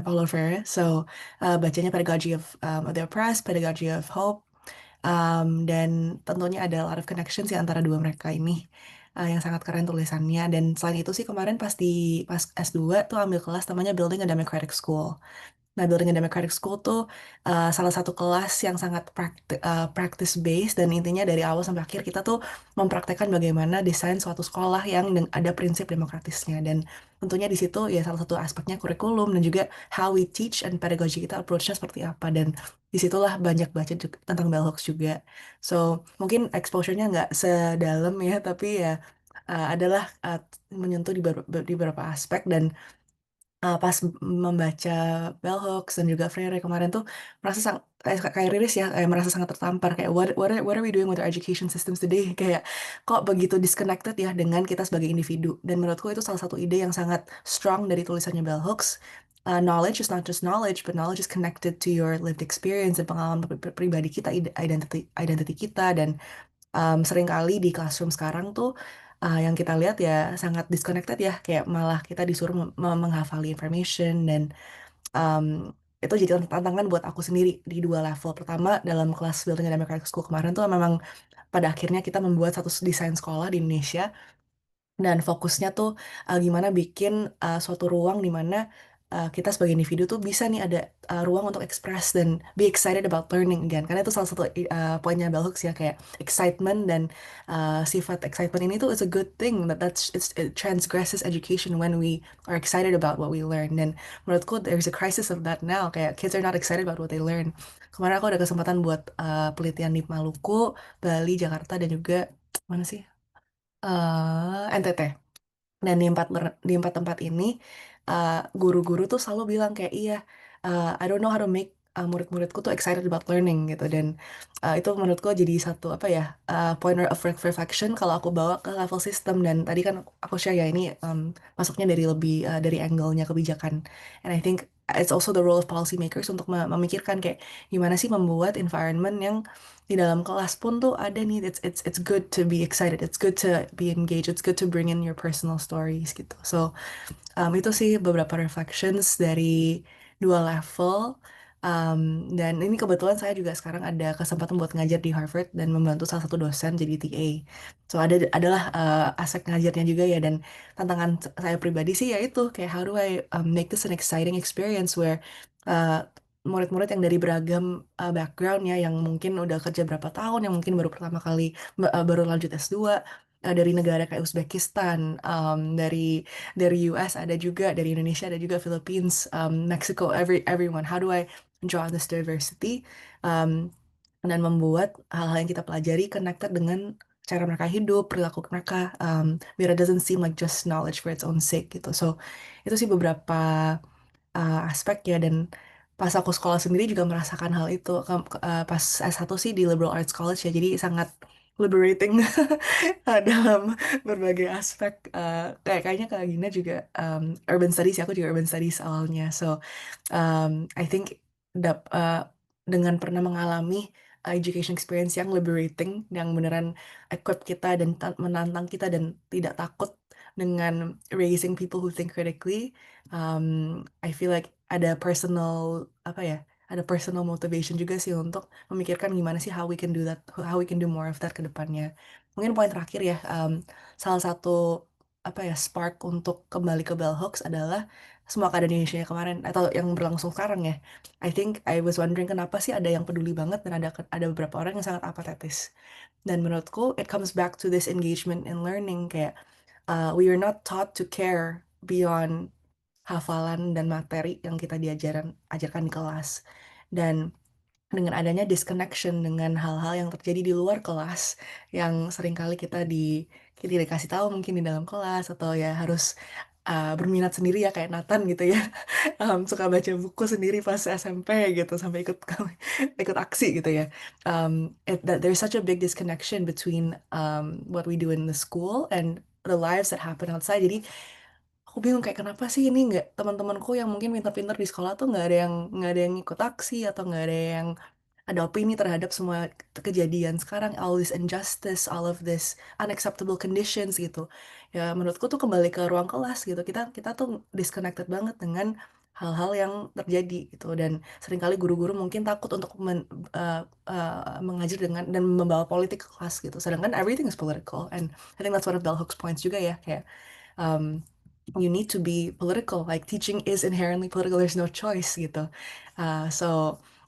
Paulo Freire. So bacanya Pedagogy of the Oppressed, Pedagogy of Hope, dan tentunya ada a lot of connection sih antara dua mereka ini. Yang sangat keren tulisannya. Dan selain itu sih kemarin pas S2 tuh ambil kelas namanya Building a Democratic School. Nah, Building a Democratic School tuh salah satu kelas yang sangat practice based, dan intinya dari awal sampai akhir kita tuh mempraktekkan bagaimana desain suatu sekolah yang ada prinsip demokratisnya, dan tentunya di situ ya salah satu aspeknya kurikulum dan juga how we teach and pedagogy kita approach-nya seperti apa, dan disitulah banyak baca tentang bell hooks juga. So mungkin exposure-nya nggak sedalam ya, tapi ya adalah menyentuh di beberapa aspek. Dan pas membaca Bell Hooks dan juga Freire kemarin tuh merasa kayak Riris ya, kayak merasa sangat tertampar, kayak what are we doing with our education systems today, kayak kok begitu disconnected ya dengan kita sebagai individu. Dan menurutku itu salah satu ide yang sangat strong dari tulisannya Bell Hooks. Knowledge is not just knowledge, but knowledge is connected to your lived experience dan pengalaman pribadi kita, identity kita. Dan seringkali di classroom sekarang tuh yang kita lihat ya sangat disconnected ya, kayak malah kita disuruh menghafali information. Dan um, itu jadi tantangan buat aku sendiri di dua level. Pertama, dalam kelas Building a Democratic School kemarin tuh memang pada akhirnya kita membuat satu desain sekolah di Indonesia, dan fokusnya tuh gimana bikin suatu ruang di mana kita sebagai individu tuh bisa nih ada ruang untuk express dan be excited about learning again. Karena itu salah satu poinnya Bell Hooks ya, kayak excitement, dan sifat excitement ini tuh is a good thing, it transgresses education when we are excited about what we learn. Dan menurutku there's a crisis of that now, kayak kids are not excited about what they learn. Kemarin aku ada kesempatan buat penelitian di Maluku, Bali, Jakarta, dan juga mana sih? NTT. Dan di empat tempat ini guru-guru tuh selalu bilang kayak iya, I don't know how to make murid-muridku tuh excited about learning gitu. Dan itu menurutku jadi satu apa ya, pointer of reflection kalau aku bawa ke level sistem. Dan tadi kan aku share ya, ini masuknya dari lebih dari angle-nya kebijakan. And I think it's also the role of policymakers untuk memikirkan kayak gimana sih membuat environment yang di dalam kelas pun tuh ada nih, it's good to be excited, it's good to be engaged, it's good to bring in your personal stories gitu. So itu sih beberapa reflections dari dua level. Dan ini kebetulan saya juga sekarang ada kesempatan buat ngajar di Harvard dan membantu salah satu dosen jadi TA. So adalah aspek ngajarnya juga ya. Dan tantangan saya pribadi sih yaitu kayak how do I make this an exciting experience where uh, murid-murid yang dari beragam background ya, yang mungkin udah kerja berapa tahun, yang mungkin baru pertama kali baru lanjut S2, dari negara kayak Uzbekistan, dari US ada juga, dari Indonesia ada juga, Philippines, Mexico, everyone. How do I draw on this diversity, um, dan membuat hal-hal yang kita pelajari connected dengan cara mereka hidup, perilaku mereka, biar it doesn't seem like just knowledge for its own sake gitu. So itu sih beberapa aspek ya. Dan pas aku sekolah sendiri juga merasakan hal itu. Pas S1 sih di Liberal Arts College ya, jadi sangat liberating dalam berbagai aspek. Kayaknya Kak Gina juga urban studies, ya, aku juga urban studies awalnya. So I think dengan pernah mengalami education experience yang liberating, yang beneran equip kita dan menantang kita dan tidak takut dengan raising people who think critically. I feel like ada personal ada personal motivation juga sih untuk memikirkan gimana sih how we can do that, how we can do more of that ke depannya. Mungkin poin terakhir ya, salah satu spark untuk kembali ke Bell Hooks adalah semua keadaan Indonesia kemarin atau yang berlangsung sekarang ya. I think I was wondering kenapa sih ada yang peduli banget dan ada beberapa orang yang sangat apatetis. Dan menurutku it comes back to this engagement in learning, kayak we are not taught to care beyond hafalan dan materi yang kita ajarkan di kelas. Dan dengan adanya disconnection dengan hal-hal yang terjadi di luar kelas, yang seringkali kita dikasih tahu mungkin di dalam kelas, atau ya harus berminat sendiri ya kayak Nathan gitu ya. Suka baca buku sendiri pas SMP gitu sampai ikut aksi gitu ya. There's such a big disconnection between what we do in the school and the lives that happen outside. Jadi aku bingung kayak kenapa sih ini nggak, teman-temanku yang mungkin pintar-pintar di sekolah tuh nggak ada yang ikut aksi, atau nggak ada yang ada opini terhadap semua kejadian sekarang, all this injustice, all of this unacceptable conditions gitu. Ya menurutku tuh kembali ke ruang kelas gitu. Kita tuh disconnected banget dengan hal-hal yang terjadi gitu, dan seringkali guru-guru mungkin takut untuk mengajar dengan dan membawa politik ke kelas gitu. Sedangkan everything is political, and I think that's one of Bell Hooks points juga ya, kayak um, you need to be political. Like teaching is inherently political. There's no choice gitu.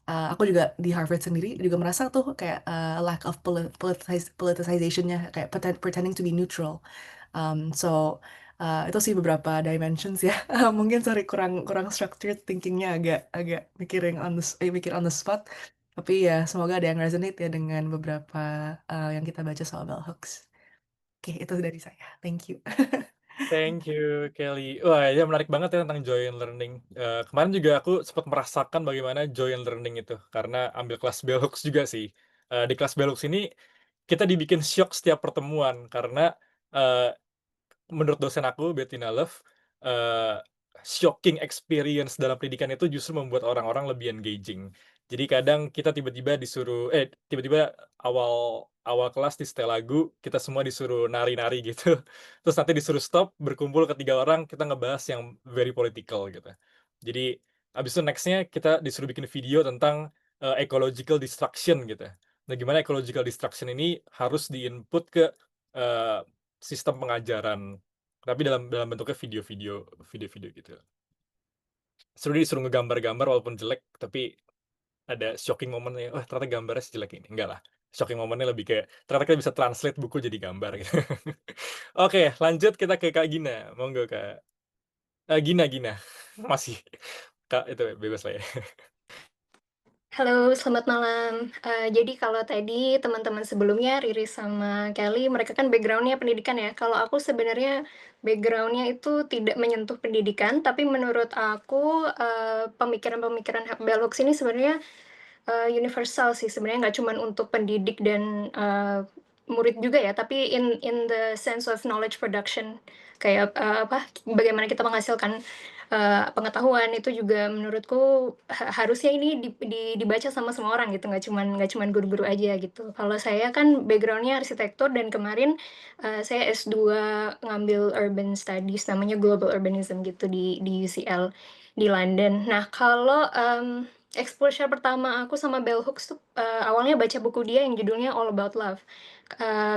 Aku juga di Harvard sendiri juga merasa tuh kayak lack of politicization-nya, kayak pretending to be neutral. Itu sih beberapa dimensions ya. Mungkin sorry kurang kurang structured thinkingnya, agak agak mikir on the spot. Tapi ya semoga ada yang resonate ya dengan beberapa yang kita baca soal Bell Hooks. Oke, itu dari saya. Thank you. Thank you, Kelly. Wah, ya menarik banget ya tentang joy and learning. Kemarin juga aku sempat merasakan bagaimana joy and learning itu, karena ambil kelas Bell Hooks juga sih. Di kelas Bell Hooks ini, kita dibikin syok setiap pertemuan, karena eee, menurut dosen aku, Bettina Love, eee, shocking experience dalam pendidikan itu justru membuat orang-orang lebih engaging. Jadi kadang kita tiba-tiba awal awal kelas di setel lagu, kita semua disuruh nari-nari gitu. Terus nanti disuruh stop, berkumpul ketiga orang, kita ngebahas yang very political gitu. Jadi habis itu next-nya kita disuruh bikin video tentang ecological destruction gitu. Nah, gimana ecological destruction ini harus di-input ke eee, sistem pengajaran, tapi dalam dalam bentuknya video-video gitu. Disuruh ngegambar-gambar walaupun jelek, tapi ada shocking moment-nya, "Wah, ternyata gambarnya sejelek ini." Enggak lah, shocking moment-nya lebih kayak, ternyata kita bisa translate buku jadi gambar gitu. Oke, lanjut kita ke Kak Gina, monggo Kak. Gina, masih. Kak, itu bebas lah ya. Halo, selamat malam. Jadi kalau tadi teman-teman sebelumnya, Riri sama Kelly, mereka kan background-nya pendidikan ya. Kalau aku sebenarnya background-nya itu tidak menyentuh pendidikan, tapi menurut aku, pemikiran-pemikiran Bell Hooks ini sebenarnya universal sih, sebenarnya nggak cuman untuk pendidik dan murid juga ya, tapi in the sense of knowledge production, kayak bagaimana kita menghasilkan pengetahuan, itu juga menurutku harusnya ini dibaca sama semua orang gitu, nggak cuman guru-guru aja gitu. Kalau saya kan background-nya arsitektur, dan kemarin saya S2 ngambil urban studies, namanya global urbanism gitu di UCL di London. Nah, kalau exposure pertama aku sama Bell Hooks tuh, awalnya baca buku dia yang judulnya All About Love.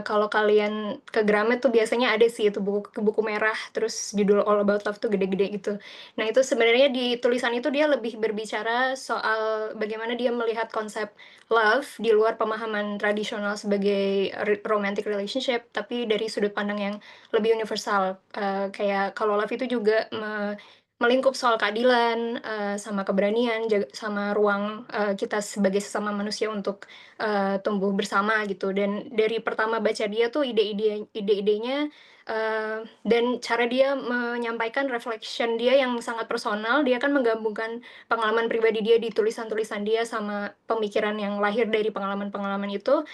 Kalau kalian ke Gramet tuh biasanya ada sih itu buku merah, terus judul All About Love tuh gede-gede gitu. Nah, itu sebenarnya di tulisan itu dia lebih berbicara soal bagaimana dia melihat konsep love di luar pemahaman tradisional sebagai romantic relationship, tapi dari sudut pandang yang lebih universal. Kayak kalau love itu juga melingkup soal keadilan, sama keberanian, sama ruang, kita sebagai sesama manusia untuk, tumbuh bersama gitu. Dan dari pertama baca dia tuh ide-idenya, dan cara dia menyampaikan reflection dia yang sangat personal. Dia kan menggabungkan pengalaman pribadi dia di tulisan-tulisan dia sama pemikiran yang lahir dari pengalaman-pengalaman itu.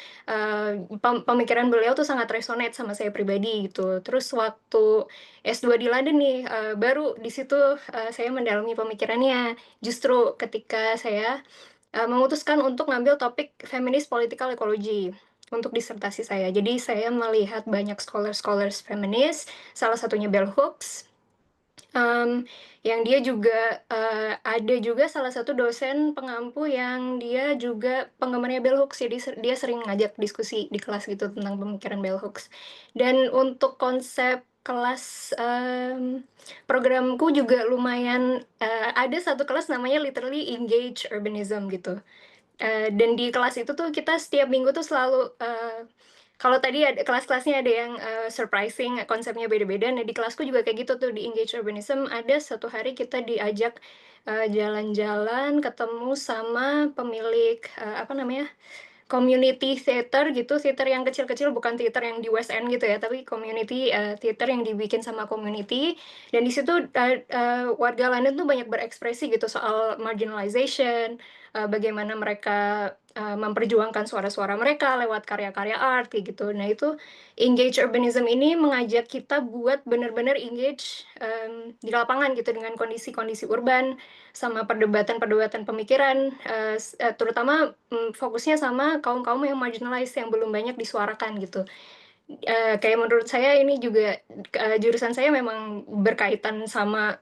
Pemikiran beliau tuh sangat resonate sama saya pribadi gitu. Terus waktu S2 di London nih, baru di situ saya mendalami pemikirannya. Justru ketika saya memutuskan untuk ngambil topik Feminist Political Ecology untuk disertasi saya. Jadi saya melihat banyak scholars feminis, salah satunya Bell Hooks, yang dia juga ada juga salah satu dosen pengampu yang dia juga penggemarnya Bell Hooks, jadi dia sering ngajak diskusi di kelas gitu tentang pemikiran Bell Hooks. Dan untuk konsep kelas programku juga lumayan ada satu kelas namanya literally engage urbanism gitu. Dan di kelas itu tuh kita setiap minggu tuh selalu kalau tadi ada kelas-kelasnya ada yang surprising, konsepnya beda-beda. Nah, di kelasku juga kayak gitu tuh di Engage Urbanism, ada satu hari kita diajak jalan-jalan, ketemu sama pemilik apa namanya, community theater gitu, theater yang kecil-kecil, bukan theater yang di West End gitu ya, tapi community theater yang dibikin sama community. Dan di situ warga London tuh banyak berekspresi gitu soal marginalization, bagaimana mereka memperjuangkan suara-suara mereka lewat karya-karya art kayak gitu. Nah, itu engage urbanism ini mengajak kita buat benar-benar engage di lapangan gitu dengan kondisi-kondisi urban, sama perdebatan-perdebatan pemikiran, terutama fokusnya sama kaum-kaum yang marginalized yang belum banyak disuarakan gitu. Kayak menurut saya ini juga jurusan saya memang berkaitan sama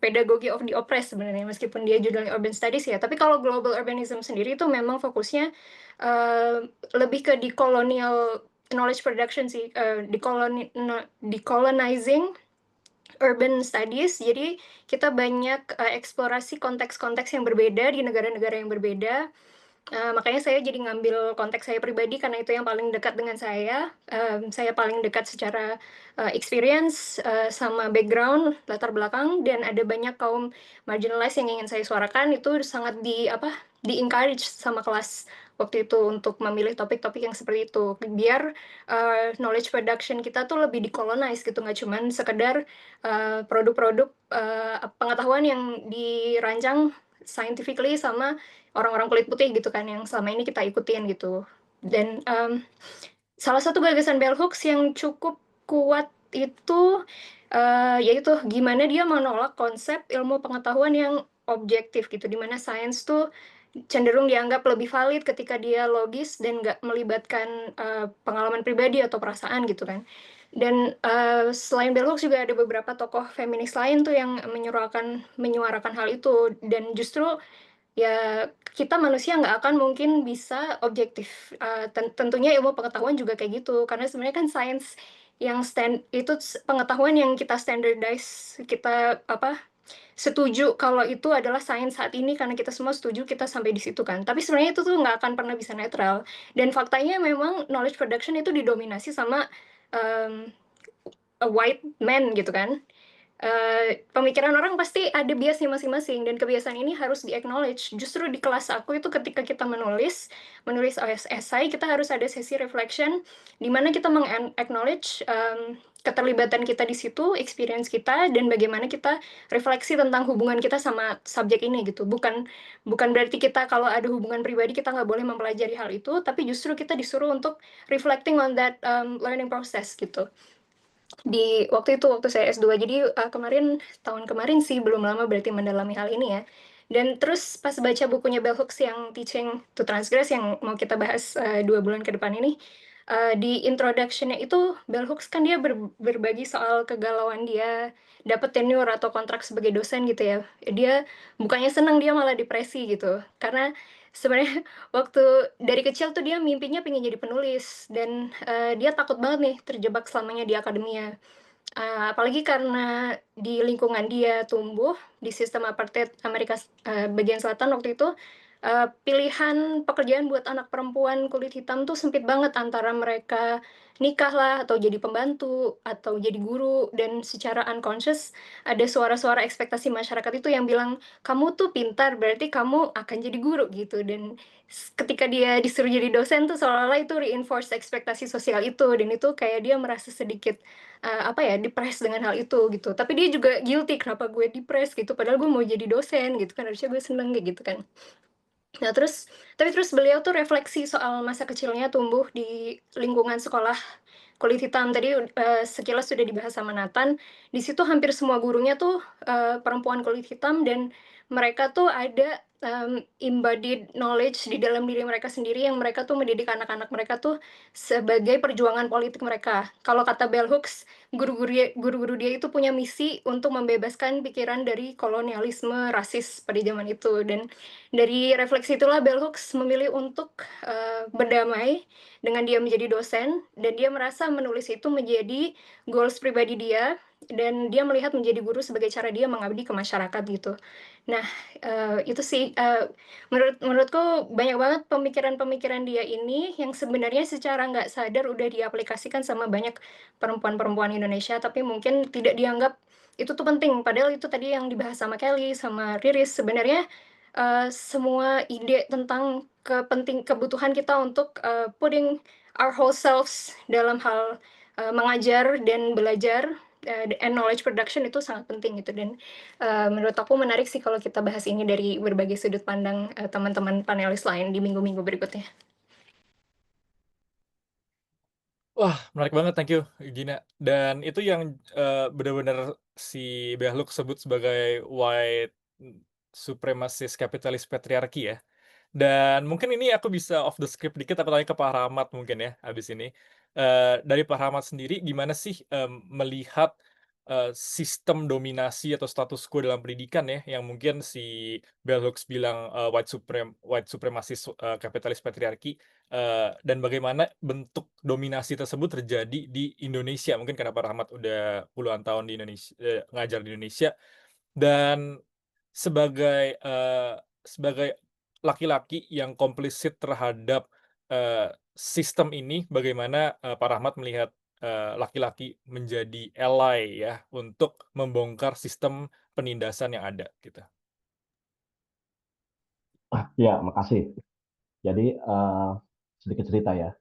pedagogi of the oppressed sebenarnya, meskipun dia judulnya urban studies ya. Tapi kalau global urbanism sendiri itu memang fokusnya lebih ke decolonial knowledge production sih, decolonizing urban studies. Jadi kita banyak eksplorasi konteks-konteks yang berbeda di negara-negara yang berbeda. Makanya saya jadi ngambil konteks saya pribadi karena itu yang paling dekat dengan saya. Saya paling dekat secara experience sama background, latar belakang, dan ada banyak kaum marginalized yang ingin saya suarakan. Itu sangat di-encourage sama kelas waktu itu untuk memilih topik-topik yang seperti itu. Biar knowledge production kita tuh lebih decolonize gitu, nggak cuman sekedar produk-produk pengetahuan yang dirancang scientifically sama orang-orang kulit putih gitu kan, yang selama ini kita ikutin gitu. Dan salah satu gagasan Bell Hooks yang cukup kuat itu yaitu gimana dia menolak konsep ilmu pengetahuan yang objektif gitu, dimana sains tuh cenderung dianggap lebih valid ketika dia logis dan nggak melibatkan pengalaman pribadi atau perasaan gitu kan. Dan selain Bell Hooks juga ada beberapa tokoh feminis lain tuh yang menyuarakan hal itu. Dan justru ya kita manusia nggak akan mungkin bisa objektif. Tentunya ilmu pengetahuan juga kayak gitu, karena sebenarnya kan sains yang itu pengetahuan yang kita standardize, kita setuju kalau itu adalah sains saat ini karena kita semua setuju kita sampai di situ kan. Tapi sebenarnya itu tuh nggak akan pernah bisa netral. Dan faktanya memang knowledge production itu didominasi sama a white man gitu kan. Pemikiran orang pasti ada biasnya masing-masing, dan kebiasaan ini harus di-acknowledge. Justru di kelas aku itu ketika kita menulis essay, kita harus ada sesi reflection, di mana kita meng-acknowledge keterlibatan kita di situ, experience kita, dan bagaimana kita refleksi tentang hubungan kita sama subjek ini gitu. Bukan berarti kita kalau ada hubungan pribadi kita nggak boleh mempelajari hal itu, tapi justru kita disuruh untuk reflecting on that learning process gitu. Waktu saya S2. Jadi tahun kemarin sih, belum lama berarti mendalami hal ini ya. Dan terus pas baca bukunya Bell Hooks yang Teaching to Transgress yang mau kita bahas 2 bulan ke depan ini, di introduction-nya itu Bell Hooks kan dia berbagi soal kegalauan dia dapat tenure atau kontrak sebagai dosen gitu ya. Dia bukannya senang, dia malah depresi gitu. Karena sebenarnya waktu dari kecil tuh dia mimpinya pengen jadi penulis, dan dia takut banget nih terjebak selamanya di akademia. Apalagi karena di lingkungan dia tumbuh di sistem apartheid Amerika bagian selatan waktu itu, pilihan pekerjaan buat anak perempuan kulit hitam tuh sempit banget, antara mereka nikah lah, atau jadi pembantu, atau jadi guru. Dan secara unconscious ada suara-suara ekspektasi masyarakat itu yang bilang, "Kamu tuh pintar, berarti kamu akan jadi guru," gitu. Dan ketika dia disuruh jadi dosen tuh seolah-olah itu reinforce ekspektasi sosial itu, dan itu kayak dia merasa sedikit apa ya, depressed dengan hal itu gitu. Tapi dia juga guilty, "Kenapa gue depressed?" gitu, padahal gue mau jadi dosen gitu kan, harusnya gue seneng kayak gitu kan. Nah terus beliau tuh refleksi soal masa kecilnya tumbuh di lingkungan sekolah kulit hitam. Tadi, sekilas sudah dibahas sama Nathan, di situ hampir semua gurunya tuh, perempuan kulit hitam dan mereka tuh ada, embodied knowledge di dalam diri mereka sendiri yang mereka tuh mendidik anak-anak mereka tuh sebagai perjuangan politik mereka. Kalau kata bell hooks, guru-guru dia itu punya misi untuk membebaskan pikiran dari kolonialisme rasis pada zaman itu dan dari refleksi itulah bell hooks memilih untuk, berdamai dengan dia menjadi dosen dan dia merasa menulis itu menjadi goals pribadi dia dan dia melihat menjadi guru sebagai cara dia mengabdi ke masyarakat gitu. Nah, itu sih, menurutku banyak banget pemikiran-pemikiran dia ini yang sebenarnya secara nggak sadar udah diaplikasikan sama banyak perempuan-perempuan Indonesia, tapi mungkin tidak dianggap itu tuh penting. Padahal itu tadi yang dibahas sama Kelly, sama Riris, sebenarnya, semua ide tentang kebutuhan kita untuk, putting our whole selves dalam hal, mengajar dan belajar, and knowledge production itu sangat penting gitu dan, menurut aku menarik sih kalau kita bahas ini dari berbagai sudut pandang, teman-teman panelis lain di minggu-minggu berikutnya. Wah, menarik banget, thank you, Gina. Dan itu yang, benar-benar si Behluk sebut sebagai white supremacist capitalist patriarchy ya. Dan mungkin ini aku bisa off the script dikit, aku tanya ke Pak Rahmat mungkin ya, habis ini. Dari Pak Rahmat sendiri gimana sih, melihat, sistem dominasi atau status quo dalam pendidikan ya, yang mungkin si Bell Hooks bilang, white supremacist, capitalist patriarchy, dan bagaimana bentuk dominasi tersebut terjadi di Indonesia. Mungkin karena Pak Rahmat udah puluhan tahun di ngajar di Indonesia, dan sebagai laki-laki yang komplisit terhadap, sistem ini, bagaimana, Pak Rahmat melihat, laki-laki menjadi ally ya, untuk membongkar sistem penindasan yang ada, gitu? Ya, makasih. Jadi sedikit cerita ya.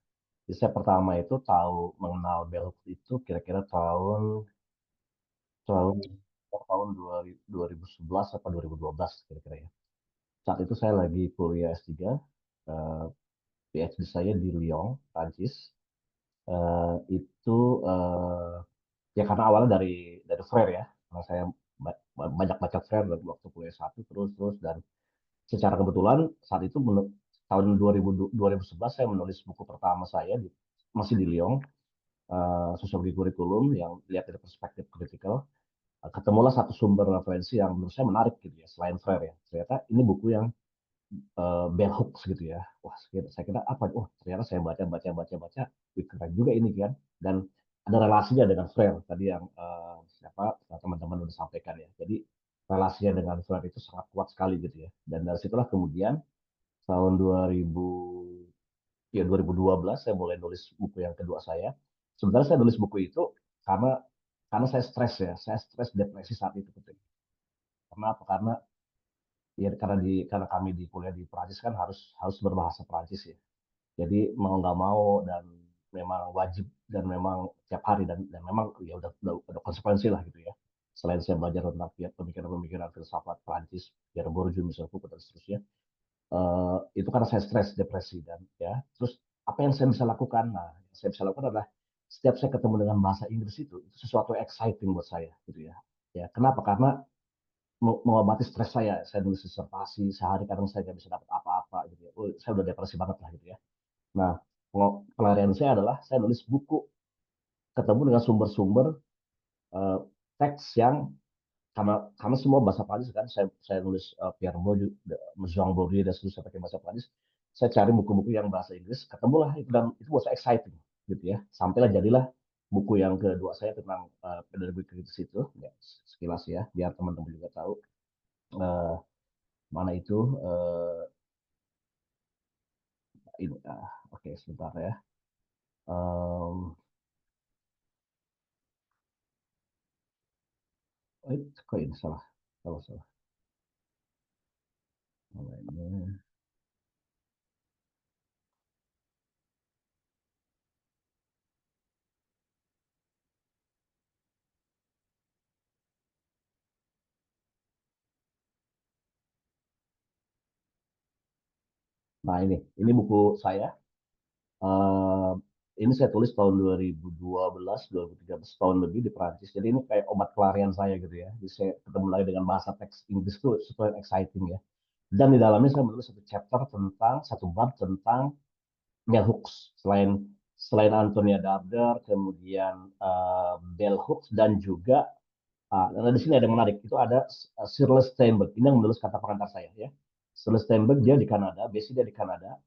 Jadi saya pertama itu tahu mengenal Bell Hooks itu kira-kira tahun tahun 2011 atau 2012 kira-kira ya. Saat itu saya lagi kuliah S3, eh, PhD saya di Lyon, Prancis. Itu ya karena awalnya dari Freire ya, karena saya banyak baca Freire dari waktu kuliah satu terus dan secara kebetulan saat itu tahun 2011 saya menulis buku pertama saya masih di Lyon, sosiologi kurikulum yang lihat dari perspektif kritikal. Ketemulah satu sumber referensi yang menurut saya menarik gitu ya, selain Freire ya. Ternyata ini buku yang bell hooks gitu ya. Wah, saya kira apa? Oh, ternyata saya baca, wih, keren juga ini kan. Dan ada relasinya dengan Freire tadi yang teman-teman udah sampaikan ya. Jadi relasinya dengan Freire itu sangat kuat sekali gitu ya. Dan dari situlah kemudian tahun 2012 saya mulai nulis buku yang kedua saya. Sebenarnya saya nulis buku itu karena saya stres ya. Saya stres depresi saat itu. Karena apa? Karena ya karena kami di kuliah di Prancis kan harus berbahasa Prancis ya. Jadi mau nggak mau dan memang wajib dan memang tiap hari dan memang ya udah konsekuensi lah gitu ya. Selain saya belajar tentang pemikiran-pemikiran filsafat Prancis, Pierre Bourdieu, Michel Foucault dan seterusnya, itu karena saya stres, depresi dan ya. Terus apa yang saya bisa lakukan? Nah, yang saya bisa lakukan adalah setiap saya ketemu dengan bahasa Inggris itu sesuatu yang exciting buat saya gitu ya. Ya, kenapa? Karena mengobati stres saya. Saya nulis disertasi, sehari kadang saya nggak bisa dapat apa-apa gitu ya. Oh, saya udah depresi banget lah gitu ya. Nah, pelarian saya adalah saya nulis buku, ketemu dengan sumber-sumber uh, teks yang karena semua bahasa Prancis kan, saya nulis Pierre Bourdieu, Jean Bourdieu dan seterusnya pakai bahasa Prancis. Saya cari buku-buku yang bahasa Inggris, ketemulah itu dan itu buat saya exciting gitu ya. Sampailah jadilah buku yang kedua saya tentang pedagogi kritis itu, ya, sekilas ya, biar teman-teman juga tahu uh, mana itu ini. Oke, sebentar ya. Um, kok ini salah, salah. Namanya. Nah, ini buku saya. Eh, ini saya tulis tahun 2012, 2013, tahun lebih di Perancis. Jadi ini kayak obat pelarian saya gitu ya. Jadi saya ketemu lagi dengan bahasa teks Inggris itu sesuatu yang exciting ya. Dan di dalamnya saya menulis satu bab tentang Bell Hooks. Selain selain Antonia Darder, kemudian Bell Hooks dan juga nah, di sini ada yang menarik, itu ada Shirley Steinberg. Ini yang menulis kata pengantar saya ya. Shirley Steinberg dia di Kanada, base dia di Kanada,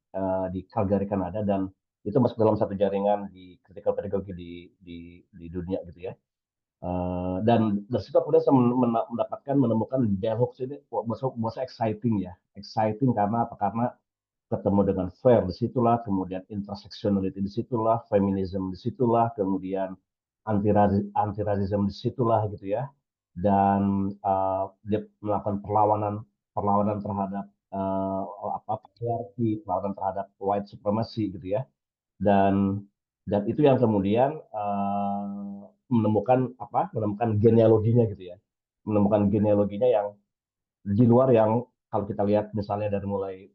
di Calgary, Kanada, dan itu masuk dalam satu jaringan di critical pedagogy di dunia gitu ya. Dan dari situ kemudian saya menemukan bell hooks ini, buat saya exciting ya, exciting karena apa? Karena ketemu dengan fair disitulah, kemudian intersectionality disitulah, feminism disitulah, kemudian anti rasisme disitulah gitu ya, dan dia melakukan perlawanan perlawanan terhadap patriarki, perlawanan terhadap white supremacy gitu ya, dan itu yang kemudian menemukan genealoginya gitu ya, menemukan genealoginya yang di luar yang kalau kita lihat misalnya dari mulai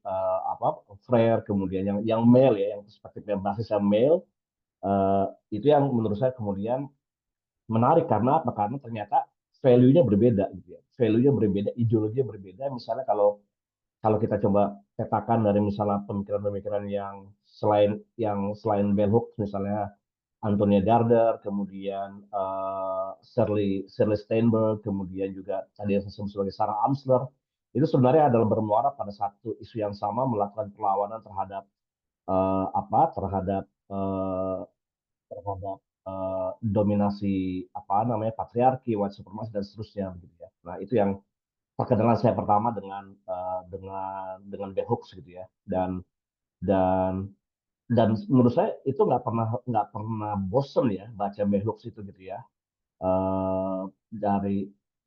Frere, kemudian yang male ya, yang perspektifnya basisnya male, eh, itu yang menurut saya kemudian menarik karena apa? Karena ternyata value-nya berbeda gitu ya. Value-nya berbeda, ideologinya berbeda. Misalnya kalau kalau kita coba petakan dari misalnya pemikiran-pemikiran yang selain bell hooks, misalnya Antonia Darder, kemudian Shirley Steinberg, kemudian juga tadi yang saya sebut sebagai Sarah Amsler, itu sebenarnya adalah bermuara pada satu isu yang sama, melakukan perlawanan terhadap eh, apa terhadap eh, terhadap dominasi apa namanya patriarki, white supremacy dan seterusnya begitu ya. Nah, itu yang perkenalan saya pertama dengan bell hooks gitu ya. Dan menurut saya itu nggak pernah bosen ya baca bell hooks itu gitu ya. Eh,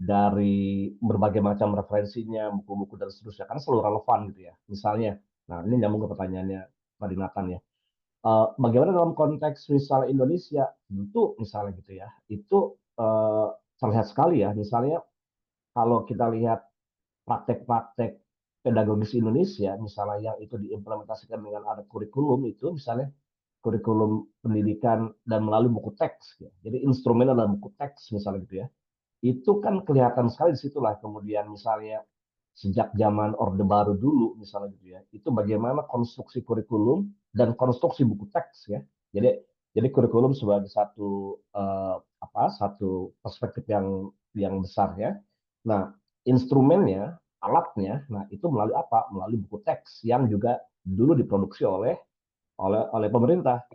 dari berbagai macam referensinya, buku-buku dan seterusnya, karena selalu relevan gitu ya. Misalnya, nah ini nyambung ke pertanyaannya Pak Dinatan ya. Bagaimana dalam konteks misalnya Indonesia, tentu misalnya gitu ya, itu eh, terlihat sekali ya. Misalnya kalau kita lihat praktek-praktek pedagogis Indonesia, misalnya yang itu diimplementasikan dengan ada kurikulum itu, misalnya kurikulum pendidikan dan melalui buku teks, ya. Jadi instrumennya adalah buku teks misalnya gitu ya. Itu kan kelihatan sekali di situlah kemudian misalnya sejak zaman Orde Baru dulu misalnya gitu ya. Itu bagaimana konstruksi kurikulum dan konstruksi buku teks ya. Jadi kurikulum sebagai satu perspektif yang besar ya. Nah, instrumennya, alatnya, nah itu melalui apa? Melalui buku teks yang juga dulu diproduksi oleh pemerintah,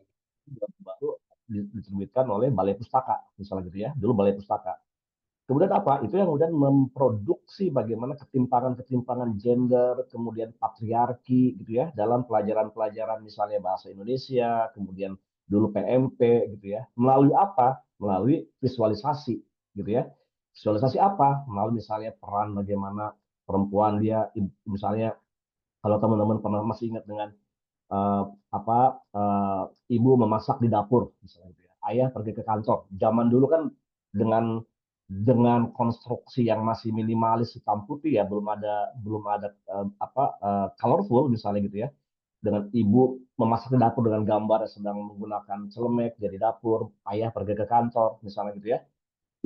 baru diterbitkan oleh Balai Pustaka misalnya gitu ya. Dulu Balai Pustaka. Kemudian apa? Itu yang kemudian memproduksi bagaimana ketimpangan-ketimpangan gender, kemudian patriarki gitu ya, dalam pelajaran-pelajaran misalnya bahasa Indonesia, kemudian dulu PMP gitu ya. Melalui apa? Melalui visualisasi gitu ya. Visualisasi apa? Melalui misalnya peran bagaimana perempuan dia, misalnya kalau teman-teman pernah masih ingat dengan eh, ibu memasak di dapur misalnya gitu ya. Ayah pergi ke kantor. Zaman dulu kan dengan konstruksi yang masih minimalis hitam putih ya, belum ada colorful misalnya gitu ya. Dengan ibu memasak di dapur dengan gambar sedang menggunakan celemek jadi dapur, ayah pergi ke kantor misalnya gitu ya.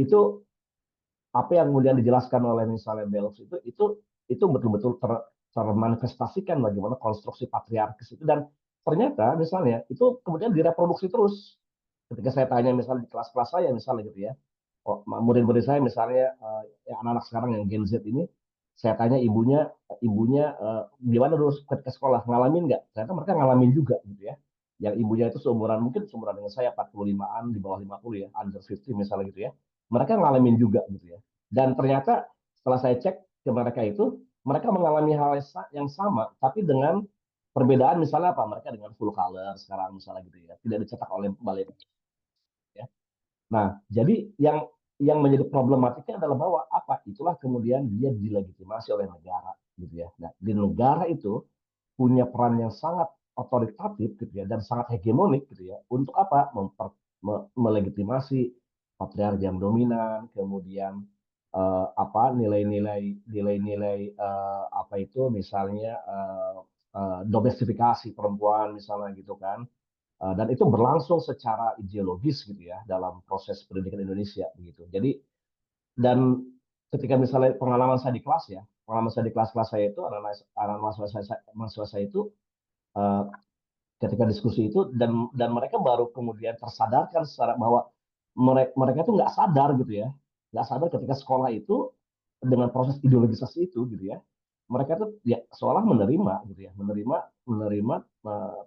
Itu apa yang kemudian dijelaskan oleh misalnya Bellows itu betul-betul termanifestasikan bagaimana konstruksi patriarkis itu, dan ternyata misalnya itu kemudian direproduksi terus ketika saya tanya misalnya di kelas-kelas saya misalnya gitu ya. Oh, murid-murid saya misalnya anak-anak sekarang yang Gen Z ini, saya tanya ibunya gimana dulu ketika sekolah, ngalamin nggak? Ternyata mereka ngalamin juga gitu ya. Yang ibunya itu mungkin seumuran dengan saya, 45-an, di bawah 50 ya, under 50 misalnya gitu ya. Mereka ngalamin juga gitu ya. Dan ternyata setelah saya cek ke mereka itu, mereka mengalami hal yang sama, tapi dengan perbedaan misalnya apa? Mereka dengan full color sekarang misalnya gitu ya. Tidak dicetak oleh balai ya. Nah, jadi yang menjadi problematiknya adalah bahwa apa? Itulah kemudian dia dilegitimasi oleh negara gitu ya. Nah, di negara itu punya peran yang sangat otoritatif gitu ya, dan sangat hegemonik gitu ya. Untuk apa? Melegitimasi patriarki yang dominan, kemudian nilai-nilai apa itu misalnya domestifikasi perempuan misalnya gitu kan. Dan itu berlangsung secara ideologis gitu ya dalam proses pendidikan Indonesia begitu. Jadi dan ketika misalnya pengalaman saya di kelas ya, pengalaman saya di kelas-kelas saya itu anak mahasiswa saya itu eh, ketika diskusi itu dan mereka baru kemudian tersadarkan secara bahwa mereka tuh nggak sadar gitu ya, nggak sadar ketika sekolah itu dengan proses ideologisasi itu gitu ya, mereka tuh ya seolah menerima gitu ya, menerima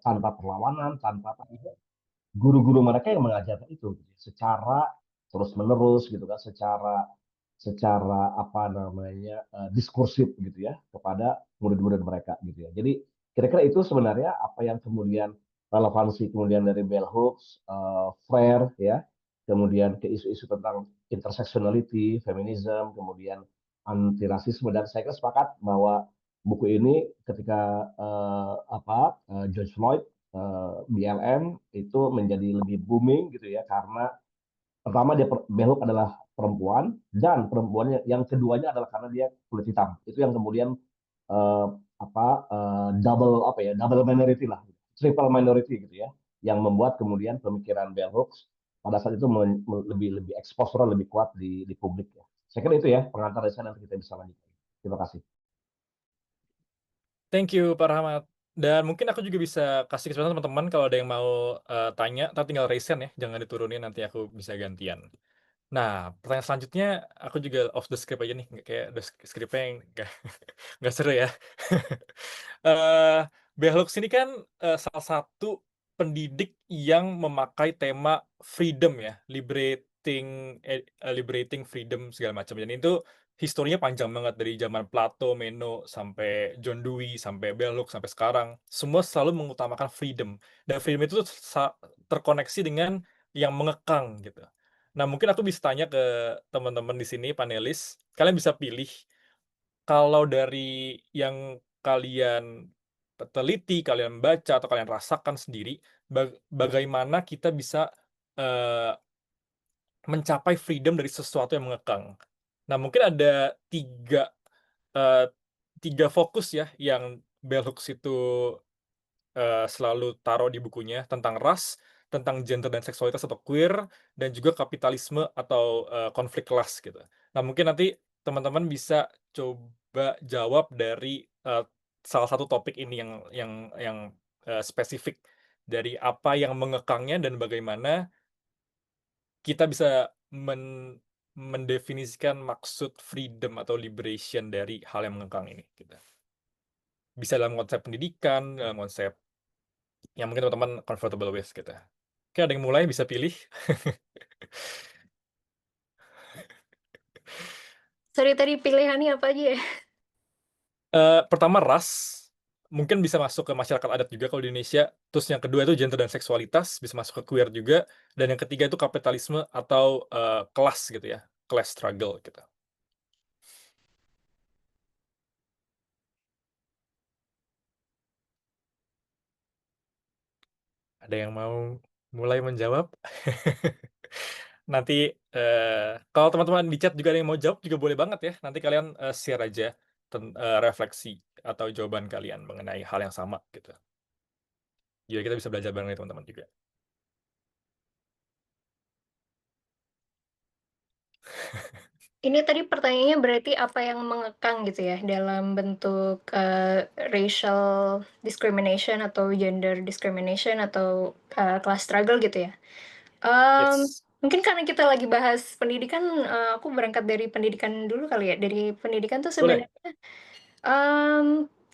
tanpa perlawanan, tanpa apa gitu, guru-guru mereka yang mengajarkan itu gitu, secara terus menerus gitu kan, secara secara apa namanya diskursif gitu ya kepada murid-murid mereka gitu ya. Jadi kira-kira itu sebenarnya apa yang kemudian relevansi kemudian dari bell hooks, Freire ya, kemudian ke isu-isu tentang intersectionality, feminism, kemudian anti rasisme, dan saya kira sepakat bahwa buku ini ketika George Floyd BLM itu menjadi lebih booming gitu ya, karena pertama dia Bell Hooks adalah perempuan, dan perempuannya yang keduanya adalah karena dia kulit hitam. Itu yang kemudian uh, double minority lah, triple minority gitu ya, yang membuat kemudian pemikiran Bell Hooks pada saat itu lebih lebih eksposur lebih kuat di publik ya. Saya kira itu ya pengantar dari saya, nanti kita bisa lanjut. Terima kasih. Thank you, Pak Rahmat. Dan mungkin aku juga bisa kasih kesempatan teman-teman kalau ada yang mau tanya, tapi tinggal raise hand ya, jangan diturunin, nanti aku bisa gantian. Nah, pertanyaan selanjutnya aku juga off the script aja nih, kayak the script-nya yang nggak seru ya. Bell Hooks ini kan salah satu pendidik yang memakai tema freedom ya, liberating freedom segala macam. Dan itu historinya panjang banget dari zaman Plato, Meno, sampai John Dewey, sampai Bell Hooks, sampai sekarang. Semua selalu mengutamakan freedom. Dan freedom itu terkoneksi dengan yang mengekang gitu. Nah, mungkin aku bisa tanya ke teman-teman di sini, panelis, kalian bisa pilih, kalau dari yang kalian teliti, kalian baca, atau kalian rasakan sendiri, bagaimana kita bisa mencapai freedom dari sesuatu yang mengekang. Nah, mungkin ada tiga fokus ya, yang Bell Hooks itu selalu taruh di bukunya, tentang ras, tentang gender dan seksualitas atau queer, dan juga kapitalisme atau konflik kelas gitu. Nah, mungkin nanti teman-teman bisa coba jawab dari salah satu topik ini yang spesifik, dari apa yang mengekangnya dan bagaimana kita bisa mendefinisikan maksud freedom atau liberation dari hal yang mengekang ini gitu. Bisa dalam konsep pendidikan, dalam konsep yang mungkin teman-teman comfortable with gitu. Oke, ada yang mulai, bisa pilih. Sorry, tadi pilihannya apa aja ya? Pertama ras, mungkin bisa masuk ke masyarakat adat juga kalau di Indonesia. Terus yang kedua itu gender dan seksualitas, bisa masuk ke queer juga. Dan yang ketiga itu kapitalisme atau kelas gitu ya, class struggle gitu. Ada yang mau mulai menjawab? Nanti kalau teman-teman di chat juga ada yang mau jawab juga boleh banget ya. Nanti kalian share aja refleksi atau jawaban kalian mengenai hal yang sama gitu. Jadi kita bisa belajar bareng dari teman-teman juga. Ini tadi pertanyaannya berarti apa yang mengekang gitu ya, dalam bentuk racial discrimination atau gender discrimination atau class struggle gitu ya. Yes. Mungkin karena kita lagi bahas pendidikan, aku berangkat dari pendidikan dulu kali ya. Dari pendidikan tuh Boleh. sebenarnya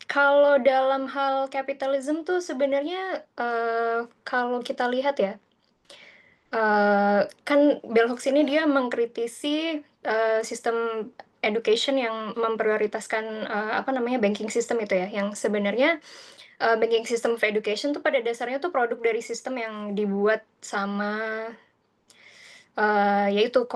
kalau dalam hal capitalism tuh sebenarnya kalau kita lihat ya, kan Bell Hooks ini dia mengkritisi sistem education yang memprioritaskan apa namanya, banking system itu ya, yang sebenarnya banking system of education tuh pada dasarnya tuh produk dari sistem yang dibuat sama yaitu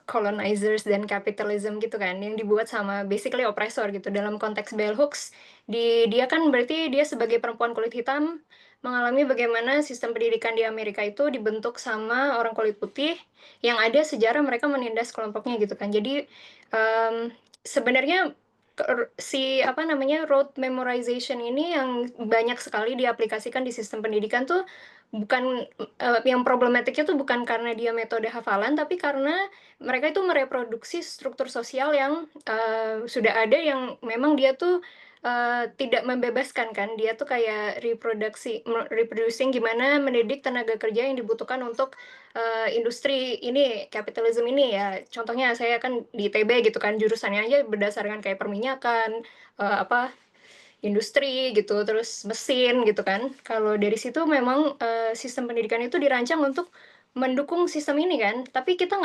colonizers dan capitalism gitu kan, yang dibuat sama basically oppressor gitu. Dalam konteks Bell Hooks, dia kan berarti dia sebagai perempuan kulit hitam mengalami bagaimana sistem pendidikan di Amerika itu dibentuk sama orang kulit putih yang ada sejarah mereka menindas kelompoknya gitu kan. Jadi sebenarnya rote memorization ini yang banyak sekali diaplikasikan di sistem pendidikan tuh bukan, yang problematiknya tuh bukan karena dia metode hafalan, tapi karena mereka itu mereproduksi struktur sosial yang, sudah ada yang memang dia tuh, tidak membebaskan kan, dia tuh kayak reproducing gimana mendidik tenaga kerja yang dibutuhkan untuk, industri ini, kapitalisme ini ya. Contohnya saya kan di ITB gitu kan, jurusannya aja berdasarkan kayak perminyakan, industri gitu, terus mesin gitu kan. Kalau dari situ memang, sistem pendidikan itu dirancang untuk mendukung sistem ini kan, tapi kita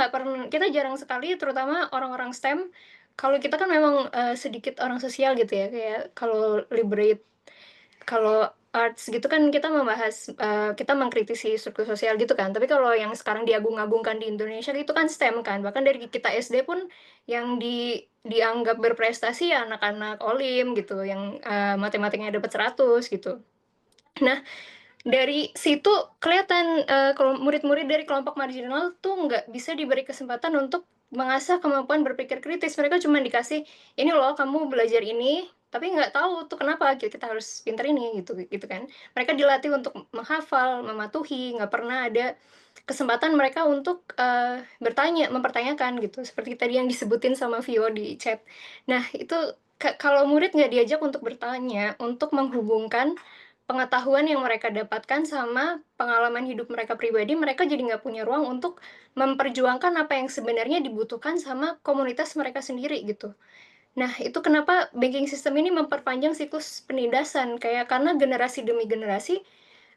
jarang sekali terutama orang-orang STEM, kalau kita kan memang, sedikit orang sosial gitu ya, kayak kalau arts gitu kan kita membahas, kita mengkritisi struktur sosial gitu kan, tapi kalau yang sekarang diagung-agungkan di Indonesia itu kan STEM kan, bahkan dari kita SD pun yang dianggap berprestasi ya anak-anak Olim gitu, yang, matematikanya dapat 100 gitu. Nah, dari situ kelihatan, kalau murid-murid dari kelompok marginal tuh nggak bisa diberi kesempatan untuk mengasah kemampuan berpikir kritis. Mereka cuma dikasih, "Ini loh kamu belajar ini," tapi nggak tahu tuh kenapa kita harus pinter ini, gitu gitu kan. Mereka dilatih untuk menghafal, mematuhi, nggak pernah ada kesempatan mereka untuk, mempertanyakan gitu, seperti tadi yang disebutin sama Vio di chat. Nah, itu kalau murid nggak diajak untuk bertanya, untuk menghubungkan pengetahuan yang mereka dapatkan sama pengalaman hidup mereka pribadi, mereka jadi nggak punya ruang untuk memperjuangkan apa yang sebenarnya dibutuhkan sama komunitas mereka sendiri, gitu. Nah, itu kenapa banking system ini memperpanjang siklus penindasan, kayak karena generasi demi generasi,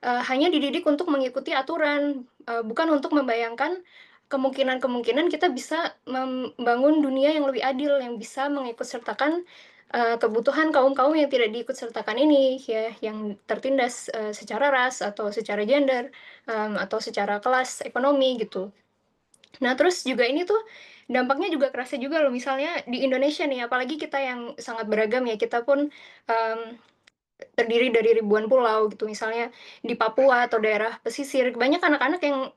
hanya dididik untuk mengikuti aturan, bukan untuk membayangkan kemungkinan-kemungkinan kita bisa membangun dunia yang lebih adil, yang bisa mengikut sertakan, kebutuhan kaum-kaum yang tidak diikut sertakan ini, ya, yang tertindas, secara ras atau secara gender, atau secara kelas ekonomi, gitu. Nah, terus juga ini tuh dampaknya juga kerasa juga loh, misalnya di Indonesia nih, apalagi kita yang sangat beragam ya, kita pun, mmm terdiri dari ribuan pulau gitu, misalnya di Papua atau daerah pesisir, banyak anak-anak yang,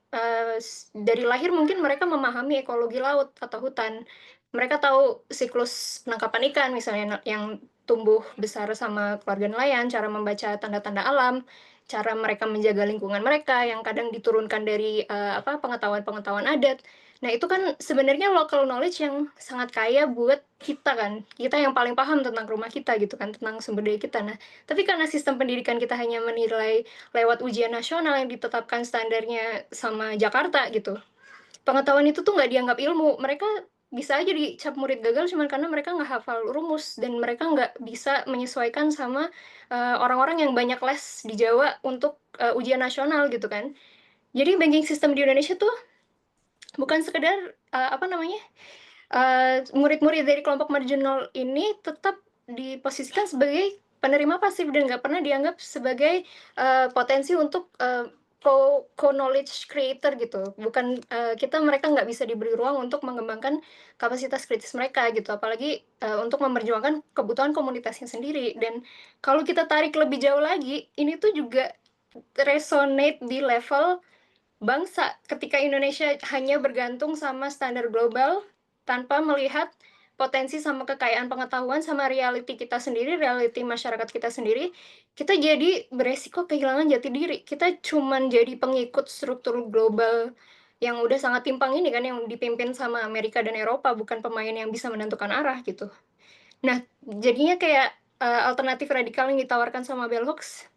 dari lahir mungkin mereka memahami ekologi laut atau hutan. Mereka tahu siklus penangkapan ikan misalnya yang tumbuh besar sama keluarga nelayan, cara membaca tanda-tanda alam, cara mereka menjaga lingkungan mereka yang kadang diturunkan dari, pengetahuan-pengetahuan adat. Nah, itu kan sebenarnya local knowledge yang sangat kaya buat kita kan, kita yang paling paham tentang rumah kita gitu kan, tentang sumber daya kita. Nah, tapi karena sistem pendidikan kita hanya menilai lewat ujian nasional yang ditetapkan standarnya sama Jakarta gitu, pengetahuan itu tuh nggak dianggap ilmu. Mereka bisa aja dicap murid gagal cuman karena mereka nggak hafal rumus dan mereka nggak bisa menyesuaikan sama, orang-orang yang banyak les di Jawa untuk, ujian nasional gitu kan. Jadi banking system di Indonesia tuh bukan sekedar, murid-murid dari kelompok marginal ini tetap diposisikan sebagai penerima pasif dan nggak pernah dianggap sebagai, potensi untuk, co-knowledge creator gitu. Bukan, mereka nggak bisa diberi ruang untuk mengembangkan kapasitas kritis mereka gitu, apalagi, untuk memperjuangkan kebutuhan komunitasnya sendiri. Dan kalau kita tarik lebih jauh lagi, ini tuh juga resonate di level bangsa, ketika Indonesia hanya bergantung sama standar global, tanpa melihat potensi sama kekayaan pengetahuan sama reality kita sendiri, reality masyarakat kita sendiri, kita jadi beresiko kehilangan jati diri. Kita cuman jadi pengikut struktur global yang udah sangat timpang ini kan, yang dipimpin sama Amerika dan Eropa, bukan pemain yang bisa menentukan arah gitu. Nah, jadinya kayak, alternatif radikal yang ditawarkan sama bell hooks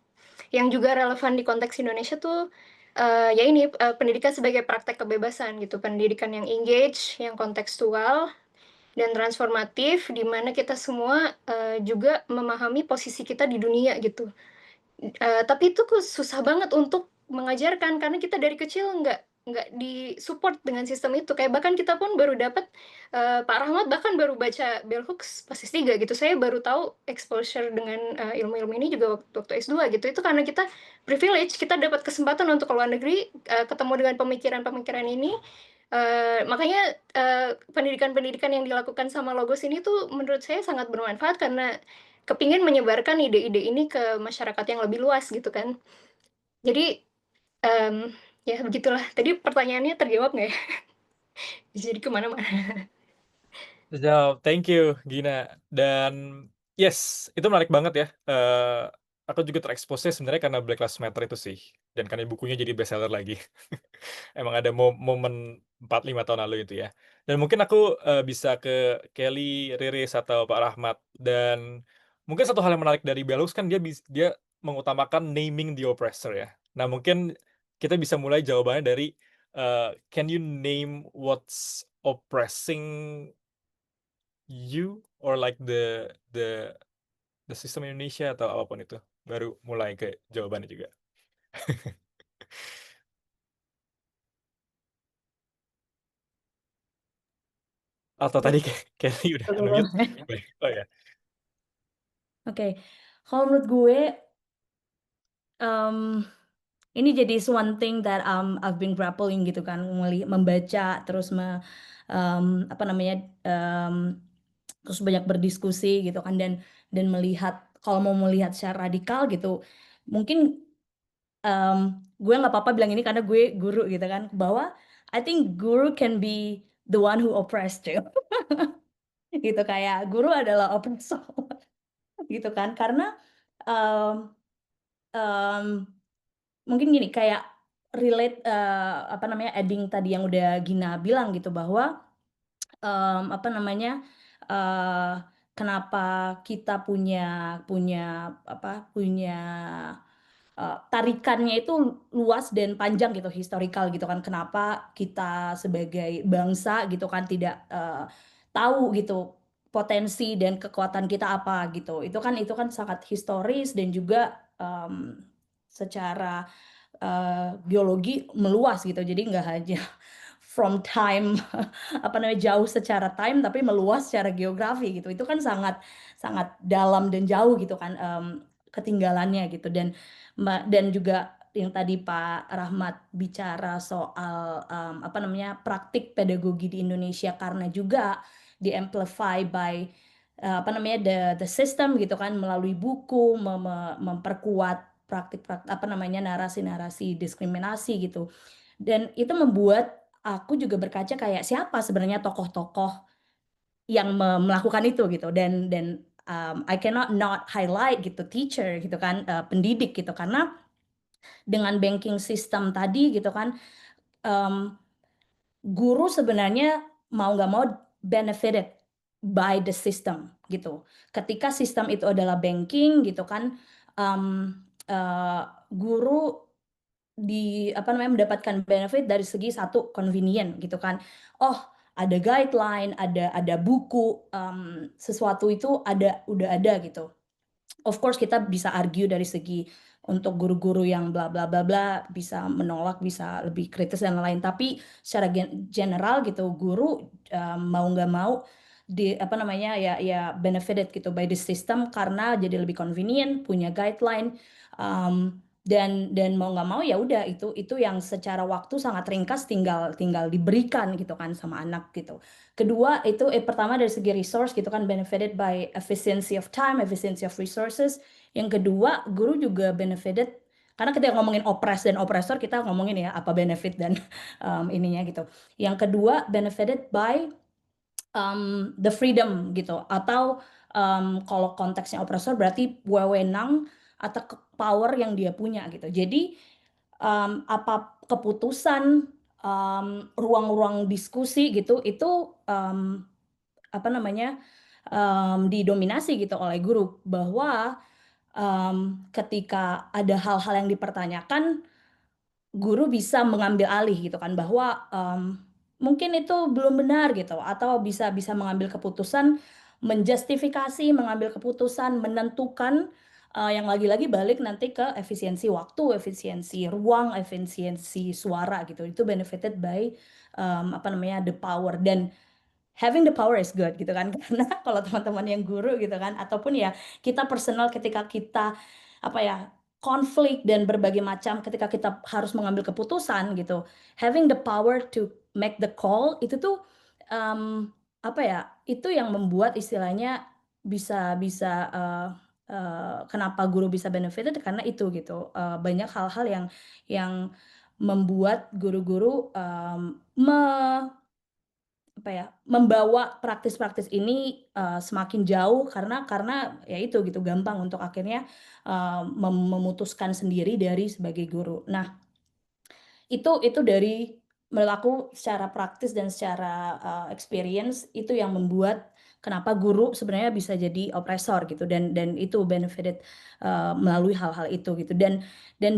yang juga relevan di konteks Indonesia tuh, ya ini, pendidikan sebagai praktek kebebasan gitu, pendidikan yang engage, yang kontekstual, dan transformatif, di mana kita semua, juga memahami posisi kita di dunia gitu. Tapi itu susah banget untuk mengajarkan karena kita dari kecil nggak di-support dengan sistem itu, kayak bahkan kita pun baru dapat, Pak Rahmat bahkan baru baca bell hooks pas S3 gitu. Saya baru tahu exposure dengan, ilmu-ilmu ini juga waktu S2 gitu. Itu karena kita privilege, kita dapat kesempatan untuk ke luar negeri, ketemu dengan pemikiran-pemikiran ini, makanya, pendidikan-pendidikan yang dilakukan sama Logos ini tuh menurut saya sangat bermanfaat karena kepingin menyebarkan ide-ide ini ke masyarakat yang lebih luas gitu kan. Jadi, mmm, ya begitulah. Tadi pertanyaannya terjawab nggak ya? Jadi ke mana-mana. Siap, thank you Gina. Dan yes, itu menarik banget ya. Aku juga terekspos sebenarnya karena Black Lives Matter itu sih, dan karena bukunya jadi bestseller lagi. Emang ada momen 4, 5 tahun lalu itu ya. Dan mungkin aku, bisa ke Kelly, Riris, atau Pak Rahmat. Dan mungkin satu hal yang menarik dari Bell Hooks kan dia mengutamakan naming the oppressor ya. Nah, mungkin kita bisa mulai jawabannya dari, can you name what's oppressing you or like the system Indonesia atau apapun itu? Baru mulai ke jawabannya juga. Atau tadi Kelly udah unmute? Baik. Oh ya. Oke, kalau menurut gue, ini jadi one thing that I've been grappling gitu kan, membaca terus apa namanya, terus banyak berdiskusi gitu kan, dan melihat, kalau mau melihat secara radikal gitu, mungkin gue nggak apa-apa bilang ini karena gue guru gitu kan, bahwa I think guru can be the one who oppressed you. Gitu, kayak guru adalah oppressor gitu kan, karena um, um, mungkin gini, kayak relate, apa namanya, adding tadi yang udah Gina bilang gitu, bahwa apa namanya, kenapa kita punya tarikannya itu luas dan panjang gitu, historical gitu kan. Kenapa kita sebagai bangsa gitu kan tidak tahu gitu potensi dan kekuatan kita apa gitu. Itu kan sangat historis, dan juga secara geologi meluas gitu. Jadi nggak hanya from time apa namanya, jauh secara time, tapi meluas secara geografi gitu. Itu kan sangat sangat dalam dan jauh gitu kan, ketinggalannya gitu. Dan juga yang tadi Pak Rahmat bicara soal apa namanya, praktik pedagogi di Indonesia, karena juga di-amplify by apa namanya, the system gitu kan, melalui buku memperkuat praktik-praktik apa namanya, narasi-narasi diskriminasi gitu. Dan itu membuat aku juga berkaca, kayak siapa sebenarnya tokoh-tokoh yang melakukan itu gitu, dan I cannot not highlight gitu teacher gitu kan, pendidik gitu, karena dengan banking system tadi gitu kan, guru sebenarnya mau nggak mau benefited by the system gitu. Ketika sistem itu adalah banking gitu kan, guru apa namanya, mendapatkan benefit dari segi satu convenient gitu kan. Oh, ada guideline, ada buku, sesuatu itu udah ada gitu. Of course kita bisa argue dari segi untuk guru-guru yang bla bla bla bla, bisa menolak, bisa lebih kritis dan lain-lain, tapi secara general gitu, guru mau nggak mau apa namanya, ya benefited gitu by the system, karena jadi lebih convenient, punya guideline, dan mau nggak mau ya udah, itu yang secara waktu sangat ringkas, tinggal diberikan gitu kan sama anak gitu. Kedua itu pertama dari segi resource gitu kan, benefited by efficiency of time, efficiency of resources. Yang kedua, guru juga benefited karena ketika ngomongin oppress dan oppressor, kita ngomongin ya apa benefit dan ininya gitu. Yang kedua, benefited by the freedom gitu, atau kalau konteksnya oppressor berarti wewenang atau power yang dia punya gitu. Jadi apa keputusan, ruang-ruang diskusi gitu, itu apa namanya, didominasi gitu oleh guru, bahwa ketika ada hal-hal yang dipertanyakan, guru bisa mengambil alih gitu kan, bahwa mungkin itu belum benar gitu, atau bisa bisa mengambil keputusan, menjustifikasi, mengambil keputusan, menentukan, yang lagi-lagi balik nanti ke efisiensi waktu, efisiensi ruang, efisiensi suara gitu. Itu benefited by apa namanya, the power. Dan having the power is good gitu kan, karena kalau teman-teman yang guru gitu kan, ataupun ya kita personal, ketika kita apa ya, konflik dan berbagai macam, ketika kita harus mengambil keputusan gitu, having the power to make the call itu tuh apa ya, itu yang membuat istilahnya bisa bisa kenapa guru bisa benefited, karena itu gitu. Banyak hal-hal yang membuat guru-guru apa ya, membawa praktis-praktis ini semakin jauh karena ya itu gitu gampang untuk akhirnya memutuskan sendiri dari sebagai guru. Nah, itu dari menurut aku secara praktis dan secara experience itu yang membuat kenapa guru sebenarnya bisa jadi opresor gitu dan itu benefited melalui hal-hal itu gitu dan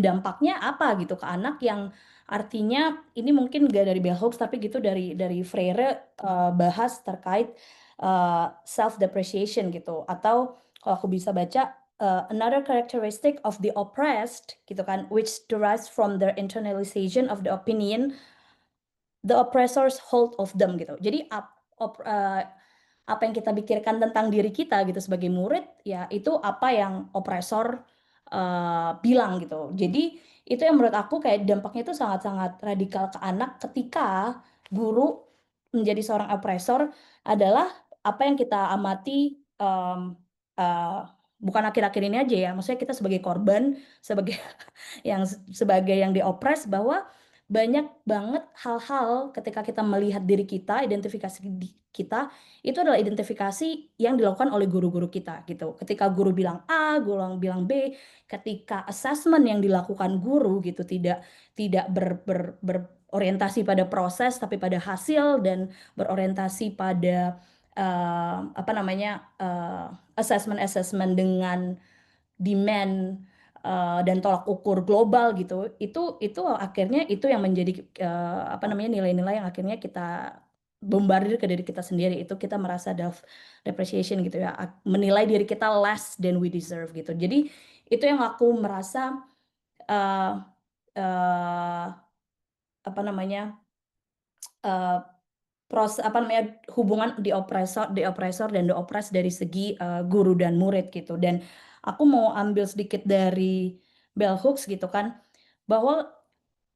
dampaknya apa gitu ke anak yang artinya ini mungkin gak dari bell hooks tapi gitu dari Freire bahas terkait self depreciation gitu atau kalau aku bisa baca another characteristic of the oppressed gitu kan which derives from their internalization of the opinion the oppressors hold of them gitu. Jadi apa yang kita pikirkan tentang diri kita gitu sebagai murid ya itu apa yang opresor bilang gitu. Jadi itu yang menurut aku kayak dampaknya itu sangat-sangat radikal ke anak ketika guru menjadi seorang opresor adalah apa yang kita amati eee, bukan akhir-akhir ini aja ya, maksudnya kita sebagai korban, sebagai sebagai yang diopres bahwa banyak banget hal-hal ketika kita melihat diri kita, identifikasi kita, itu adalah identifikasi yang dilakukan oleh guru-guru kita gitu. Ketika guru bilang A, guru bilang B, ketika assessment yang dilakukan guru gitu tidak berorientasi pada proses tapi pada hasil dan berorientasi pada apa namanya assessment dengan demand dan tolak ukur global gitu, itu akhirnya itu yang menjadi apa namanya nilai-nilai yang akhirnya kita bombardir ke diri kita sendiri itu kita merasa self depreciation gitu ya, menilai diri kita less than we deserve gitu. Jadi itu yang aku merasa uh, uh, apa namanya uh, apa namanya hubungan di oppressor dan the oppressed dari segi guru dan murid gitu dan aku mau ambil sedikit dari bell hooks gitu kan bahwa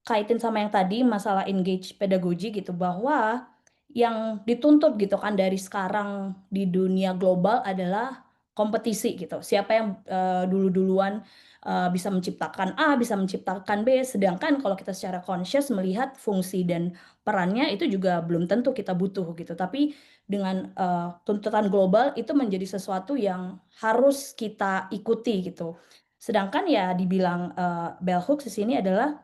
kaitin sama yang tadi masalah engage pedagogi gitu bahwa yang dituntut gitu kan dari sekarang di dunia global adalah kompetisi gitu. Siapa yang dulu-duluan bisa menciptakan A, bisa menciptakan B, sedangkan kalau kita secara conscious melihat fungsi dan perannya itu juga belum tentu kita butuh gitu. Tapi dengan tuntutan global itu menjadi sesuatu yang harus kita ikuti gitu. Sedangkan ya dibilang bell hooks di sini adalah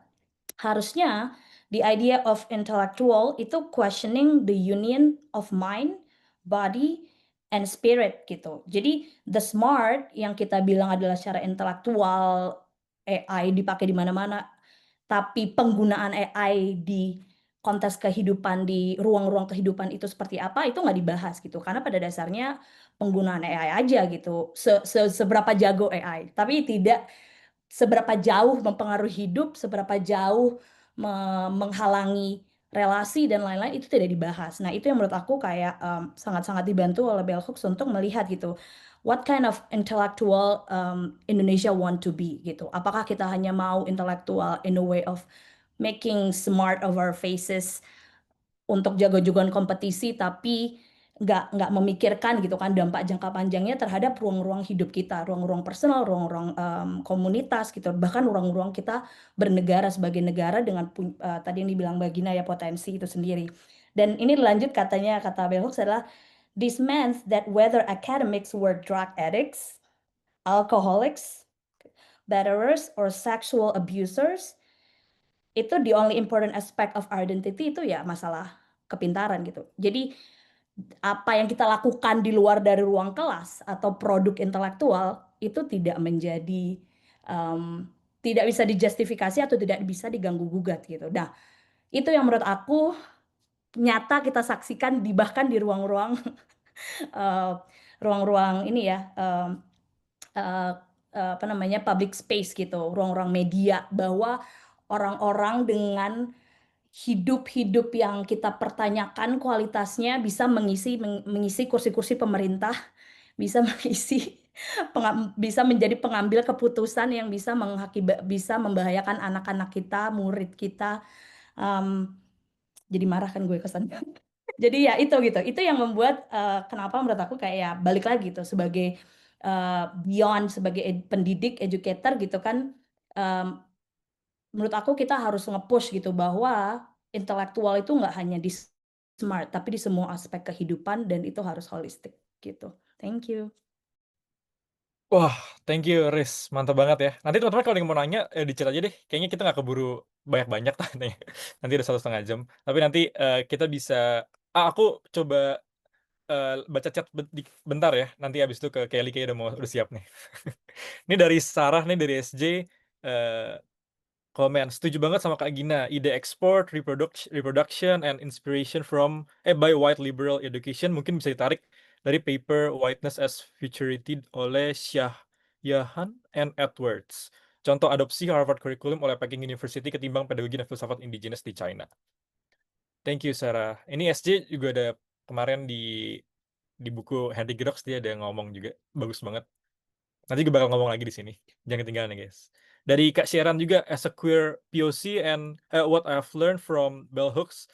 harusnya the idea of intellectual itu questioning the union of mind, body, and spirit gitu. Jadi the smart yang kita bilang adalah secara intelektual AI dipakai di mana-mana, tapi penggunaan AI di konteks kehidupan di ruang-ruang kehidupan itu seperti apa itu nggak dibahas gitu. Karena pada dasarnya penggunaan AI aja gitu. Seberapa jago AI, tapi tidak seberapa jauh mempengaruhi hidup, seberapa jauh menghalangi relasi dan lain-lain itu tidak dibahas. Nah, itu yang menurut aku kayak sangat-sangat dibantu oleh bell hooks untuk melihat gitu, what kind of intellectual Indonesia want to be gitu. Apakah kita hanya mau intelektual in a way of making smart of our faces untuk jago-jagoan kompetisi tapi nggak memikirkan gitu kan dampak jangka panjangnya terhadap ruang-ruang hidup kita, ruang-ruang personal, ruang-ruang komunitas gitu, bahkan ruang-ruang kita bernegara sebagai negara dengan tadi yang dibilang Mbak Gina ya potensi itu sendiri. Dan ini lanjut katanya kata bell hooks adalah this means that whether academics were drug addicts, alcoholics, batterers, or sexual abusers, itu the only important aspect of identity itu ya masalah kepintaran gitu. Jadi apa yang kita lakukan di luar dari ruang kelas atau produk intelektual itu tidak menjadi tidak bisa dijustifikasi atau tidak bisa diganggu gugat gitu. Nah, itu yang menurut aku nyata kita saksikan bahkan di ruang-ruang ruang-ruang ini ya apa namanya public space gitu, ruang-ruang media bahwa orang-orang dengan hidup-hidup yang kita pertanyakan kualitasnya bisa mengisi kursi-kursi pemerintah, bisa mengisi bisa menjadi pengambil keputusan yang bisa membahayakan anak-anak kita, murid kita. Jadi marah kan gue kesannya. Jadi ya itu gitu, itu yang membuat kenapa menurut aku kayak ya balik lagi tuh sebagai beyond sebagai pendidik, educator gitu kan, menurut aku kita harus nge-push gitu bahwa intelektual itu nggak hanya smart, tapi di semua aspek kehidupan dan itu harus holistik gitu. Thank you. Wah, thank you Riz, mantap banget ya. Nanti teman-teman kalau ada yang mau nanya, di-chat aja deh. Kayaknya kita nggak keburu banyak-banyak tanya. Nanti udah 1,5 jam. Tapi nanti kita bisa, aku coba baca chat bentar ya. Nanti abis itu ke Kelly kayaknya udah siap nih. Ini dari Sarah nih dari SJ. eh, Komen, setuju banget sama Kak Gina. Ide export, reproduction, and inspiration by white liberal education mungkin bisa ditarik dari paper Whiteness as Futurity oleh Shahyahan and Edwards. Contoh adopsi Harvard Curriculum oleh Peking University ketimbang pedagogi dan filsafat indigenous di China. Thank you, Sarah. Ini SJ juga ada kemarin di buku Henry Grox, dia ada ngomong juga. Bagus banget. Nanti gue bakal ngomong lagi di sini. Jangan ketinggalan ya, guys. Dari Kak Sharon juga, as a queer POC and what I've learned from bell hooks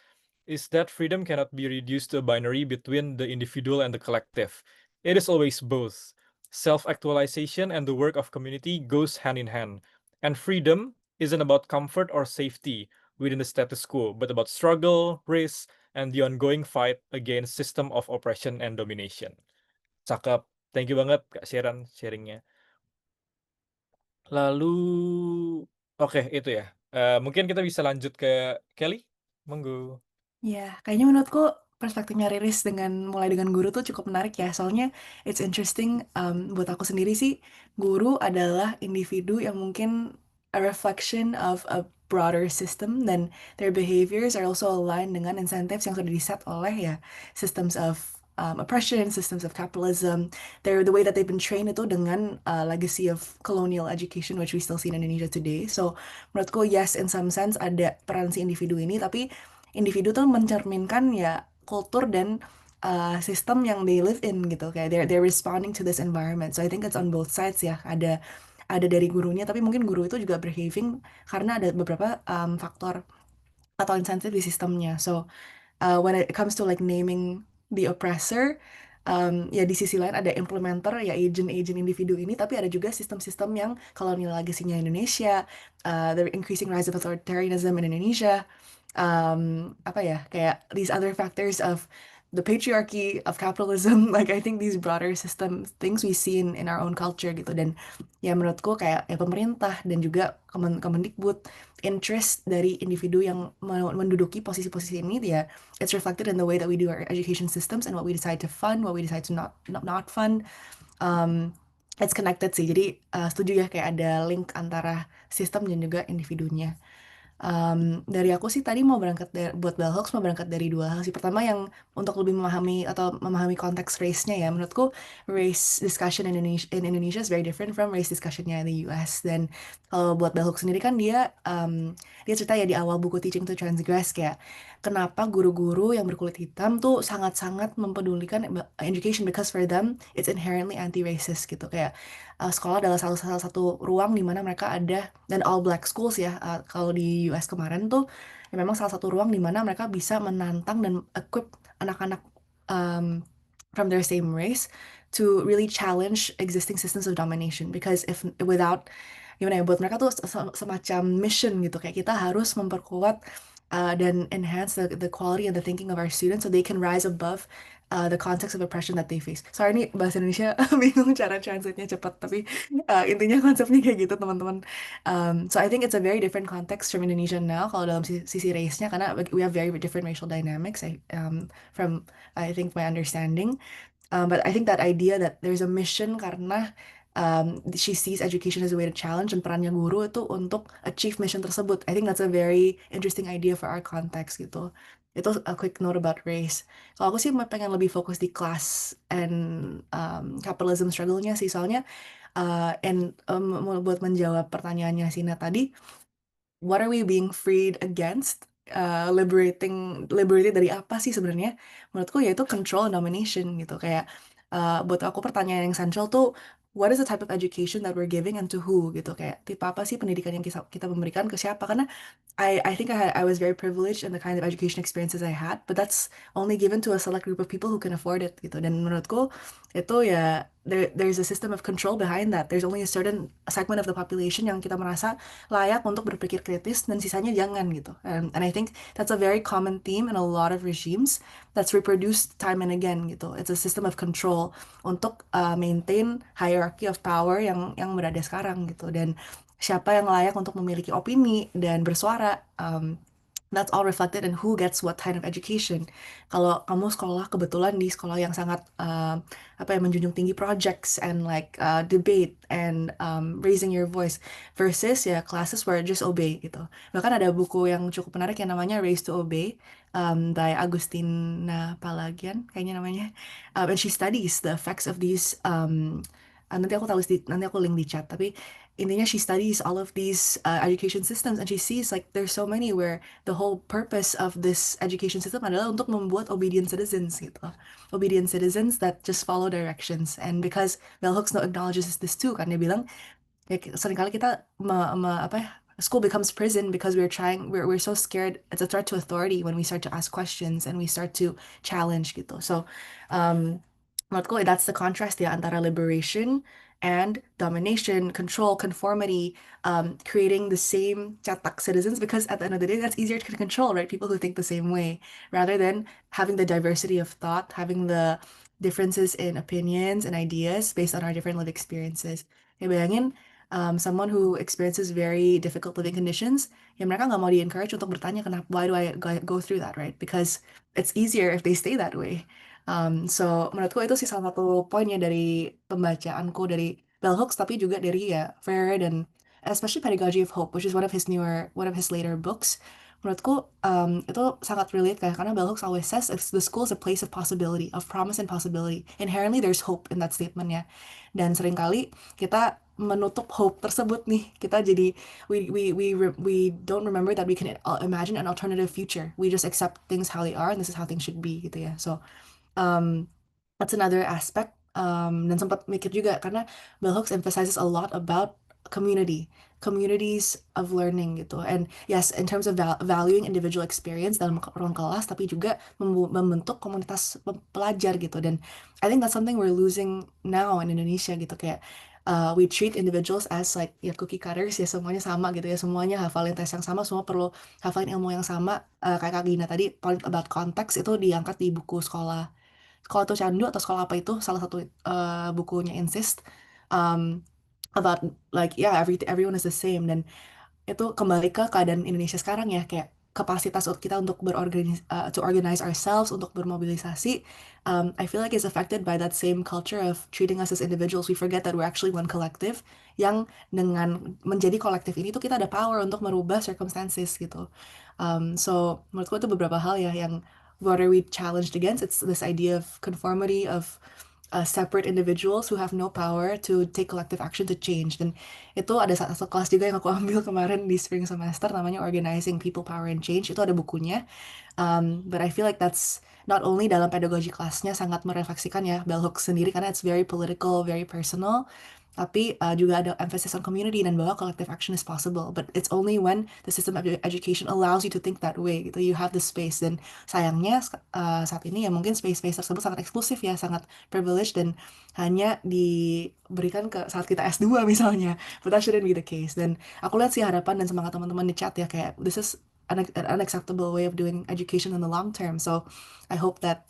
is that freedom cannot be reduced to a binary between the individual and the collective. It is always both. Self-actualization and the work of community goes hand in hand. And freedom isn't about comfort or safety within the status quo, but about struggle, risk, and the ongoing fight against system of oppression and domination. Cakep. Thank you banget Kak Sharon sharingnya. Lalu, oke itu ya. Mungkin kita bisa lanjut ke Kelly. Monggo. Ya, kayaknya menurutku perspektifnya Riris mulai dengan guru tuh cukup menarik ya. Soalnya it's interesting, buat aku sendiri sih, guru adalah individu yang mungkin a reflection of a broader system, dan their behaviors are also aligned dengan incentives yang sudah di-set oleh ya systems of oppression, systems of capitalism. The way that they've been trained itu dengan legacy of colonial education which we still see in Indonesia today. So menurutku yes, in some sense ada peran si individu ini, tapi individu tuh mencerminkan ya kultur dan sistem yang they live in gitu, kayak they're responding to this environment. So I think it's on both sides ya, ada dari gurunya, tapi mungkin guru itu juga behaving karena ada beberapa faktor atau insentif di sistemnya. So when it comes to like naming the oppressor, ya di sisi lain ada implementer ya agent individu ini, tapi ada juga sistem-sistem yang colonial legacy-nya Indonesia, the increasing rise of authoritarianism in Indonesia, apa ya, kayak these other factors of the patriarchy of capitalism. Like I think these broader system things we see in our own culture gitu. Dan ya menurutku kayak ya pemerintah dan juga Kemendikbud, interest dari individu yang menduduki posisi-posisi ini ya, it's reflected in the way that we do our education systems and what we decide to fund, what we decide to not fund. It's connected sih. Jadi setuju ya, kayak ada link antara sistem dan juga individunya. Dari aku sih tadi buat Bell Hooks mau berangkat dari dua hal sih. Pertama, yang untuk lebih memahami konteks race-nya ya. Menurutku race discussion in Indonesia is very different from race discussion-nya in the US. Dan kalau buat Bell Hooks sendiri kan dia cerita ya di awal buku Teaching to Transgress, kayak kenapa guru-guru yang berkulit hitam tuh sangat-sangat mempedulikan education, because for them it's inherently anti-racist gitu. Kayak sekolah adalah salah satu ruang di mana mereka ada, dan all black schools ya, kalau di US kemarin tuh ya memang salah satu ruang di mana mereka bisa menantang dan equip anak-anak from their same race to really challenge existing systems of domination. Because if without, gimana ya, buat mereka tuh semacam mission gitu, kayak kita harus memperkuat dan enhance the quality and the thinking of our students so they can rise above the context of oppression that they face. Sorry, ini bahasa Indonesia bingung cara translate-nya cepat, tapi intinya konsepnya kayak gitu teman-teman. So I think it's a very different context from Indonesia now kalau dalam sisi race-nya, karena we have very different racial dynamics, from I think my understanding. But I think that idea that there's a mission karena she sees education as a way to challenge, dan perannya guru itu untuk achieve mission tersebut. I think that's a very interesting idea for our context gitu. Itu a quick note about race. Kalau aku sih pengen lebih fokus di class and capitalism struggle-nya sih, soalnya buat menjawab pertanyaannya Sina tadi, what are we being freed against? Liberated dari apa sih sebenarnya? Menurutku yaitu control and domination gitu. Kayak buat aku pertanyaan yang central tuh, what is the type of education that we're giving and to who gitu. Kayak tipe apa sih pendidikan yang kita memberikan ke siapa? Karena I think I was very privileged in the kind of education experiences I had, but that's only given to a select group of people who can afford it gitu. Dan menurutku itu ya there's a system of control behind that. There's only a certain segment of the population yang kita merasa layak untuk berpikir kritis dan sisanya jangan gitu. And I think that's a very common theme in a lot of regimes that's reproduced time and again gitu. It's a system of control untuk maintain hierarchy of power yang berada sekarang gitu. Dan siapa yang layak untuk memiliki opini dan bersuara, that's all reflected in who gets what kind of education. Kalau kamu sekolah kebetulan di sekolah yang sangat menjunjung tinggi projects and like debate and raising your voice versus ya classes where just obey gitu. Bahkan ada buku yang cukup menarik yang namanya Raise to Obey by Agustina Palagian kayaknya namanya. And she studies the effects of these nanti aku link di chat, tapi intinya she studies all of these education systems and she sees like there's so many where the whole purpose of this education system adalah untuk membuat obedient citizens gitu. Obedient citizens that just follow directions. And because Bell Hooks acknowledges this too, kan dia bilang ya seringkali kita school becomes prison because we're so scared. It's a threat to authority when we start to ask questions and we start to challenge gitu. So menurutku that's the contrast ya antara liberation and domination, control, conformity, creating the same cetak citizens, because at the end of the day, that's easier to control, right? People who think the same way, rather than having the diversity of thought, having the differences in opinions and ideas based on our different lived experiences. Ya bayangin, someone who experiences very difficult living conditions, ya mereka nggak mau di-encourage untuk bertanya kenapa, why do I go through that, right? Because it's easier if they stay that way. So menurutku itu sih salah satu poinnya dari pembacaanku dari Bell Hooks, tapi juga dari ya Freire dan especially Pedagogy of Hope, which is one of his later books. Menurutku itu sangat relate karena Bell Hooks always says the school is a place of possibility, of promise and possibility. Inherently there's hope in that statement ya. Dan seringkali kita menutup hope tersebut nih. Kita jadi we don't remember that we can imagine an alternative future. We just accept things how they are and this is how things should be gitu ya. So that's another aspect. Dan sempat mikir juga karena Bell Hooks emphasizes a lot about communities of learning gitu. And yes, in terms of valuing individual experience dalam ruang kelas, tapi juga membentuk komunitas pelajar gitu. Dan I think that's something we're losing now in Indonesia gitu, kayak we treat individuals as like ya cookie cutters, ya semuanya sama gitu ya, semuanya hafalin tes yang sama, semua perlu hafalin ilmu yang sama. Kayak Kak Gina tadi, point about context itu diangkat di buku sekolah atau candu atau sekolah apa itu, salah satu bukunya Insist, about like yeah, everyone is the same. Dan itu kembali ke keadaan Indonesia sekarang ya, kayak kapasitas kita untuk to organize ourselves, untuk bermobilisasi, I feel like it's affected by that same culture of treating us as individuals. We forget that we're actually one collective, yang dengan menjadi kolektif ini tuh kita ada power untuk merubah circumstances gitu. So menurutku itu beberapa hal ya yang what are we challenged against? It's this idea of conformity, of separate individuals who have no power to take collective action to change. Dan itu ada satu kelas juga yang aku ambil kemarin di spring semester, namanya Organizing People, Power and Change. Itu ada bukunya. But I feel like that's not only dalam pedagogi kelasnya sangat merefleksikan ya Bell Hooks sendiri, karena it's very political, very personal, tapi juga ada emphasis on community dan bahwa collective action is possible. But it's only when the system of education allows you to think that way gitu. You have the space. Dan sayangnya saat ini ya mungkin space-space tersebut sangat eksklusif ya, sangat privileged dan hanya diberikan ke saat kita S2 misalnya. But that shouldn't be the case. Dan aku lihat sih harapan dan semangat teman-teman di chat ya, kayak this is an unacceptable way of doing education in the long term. So I hope that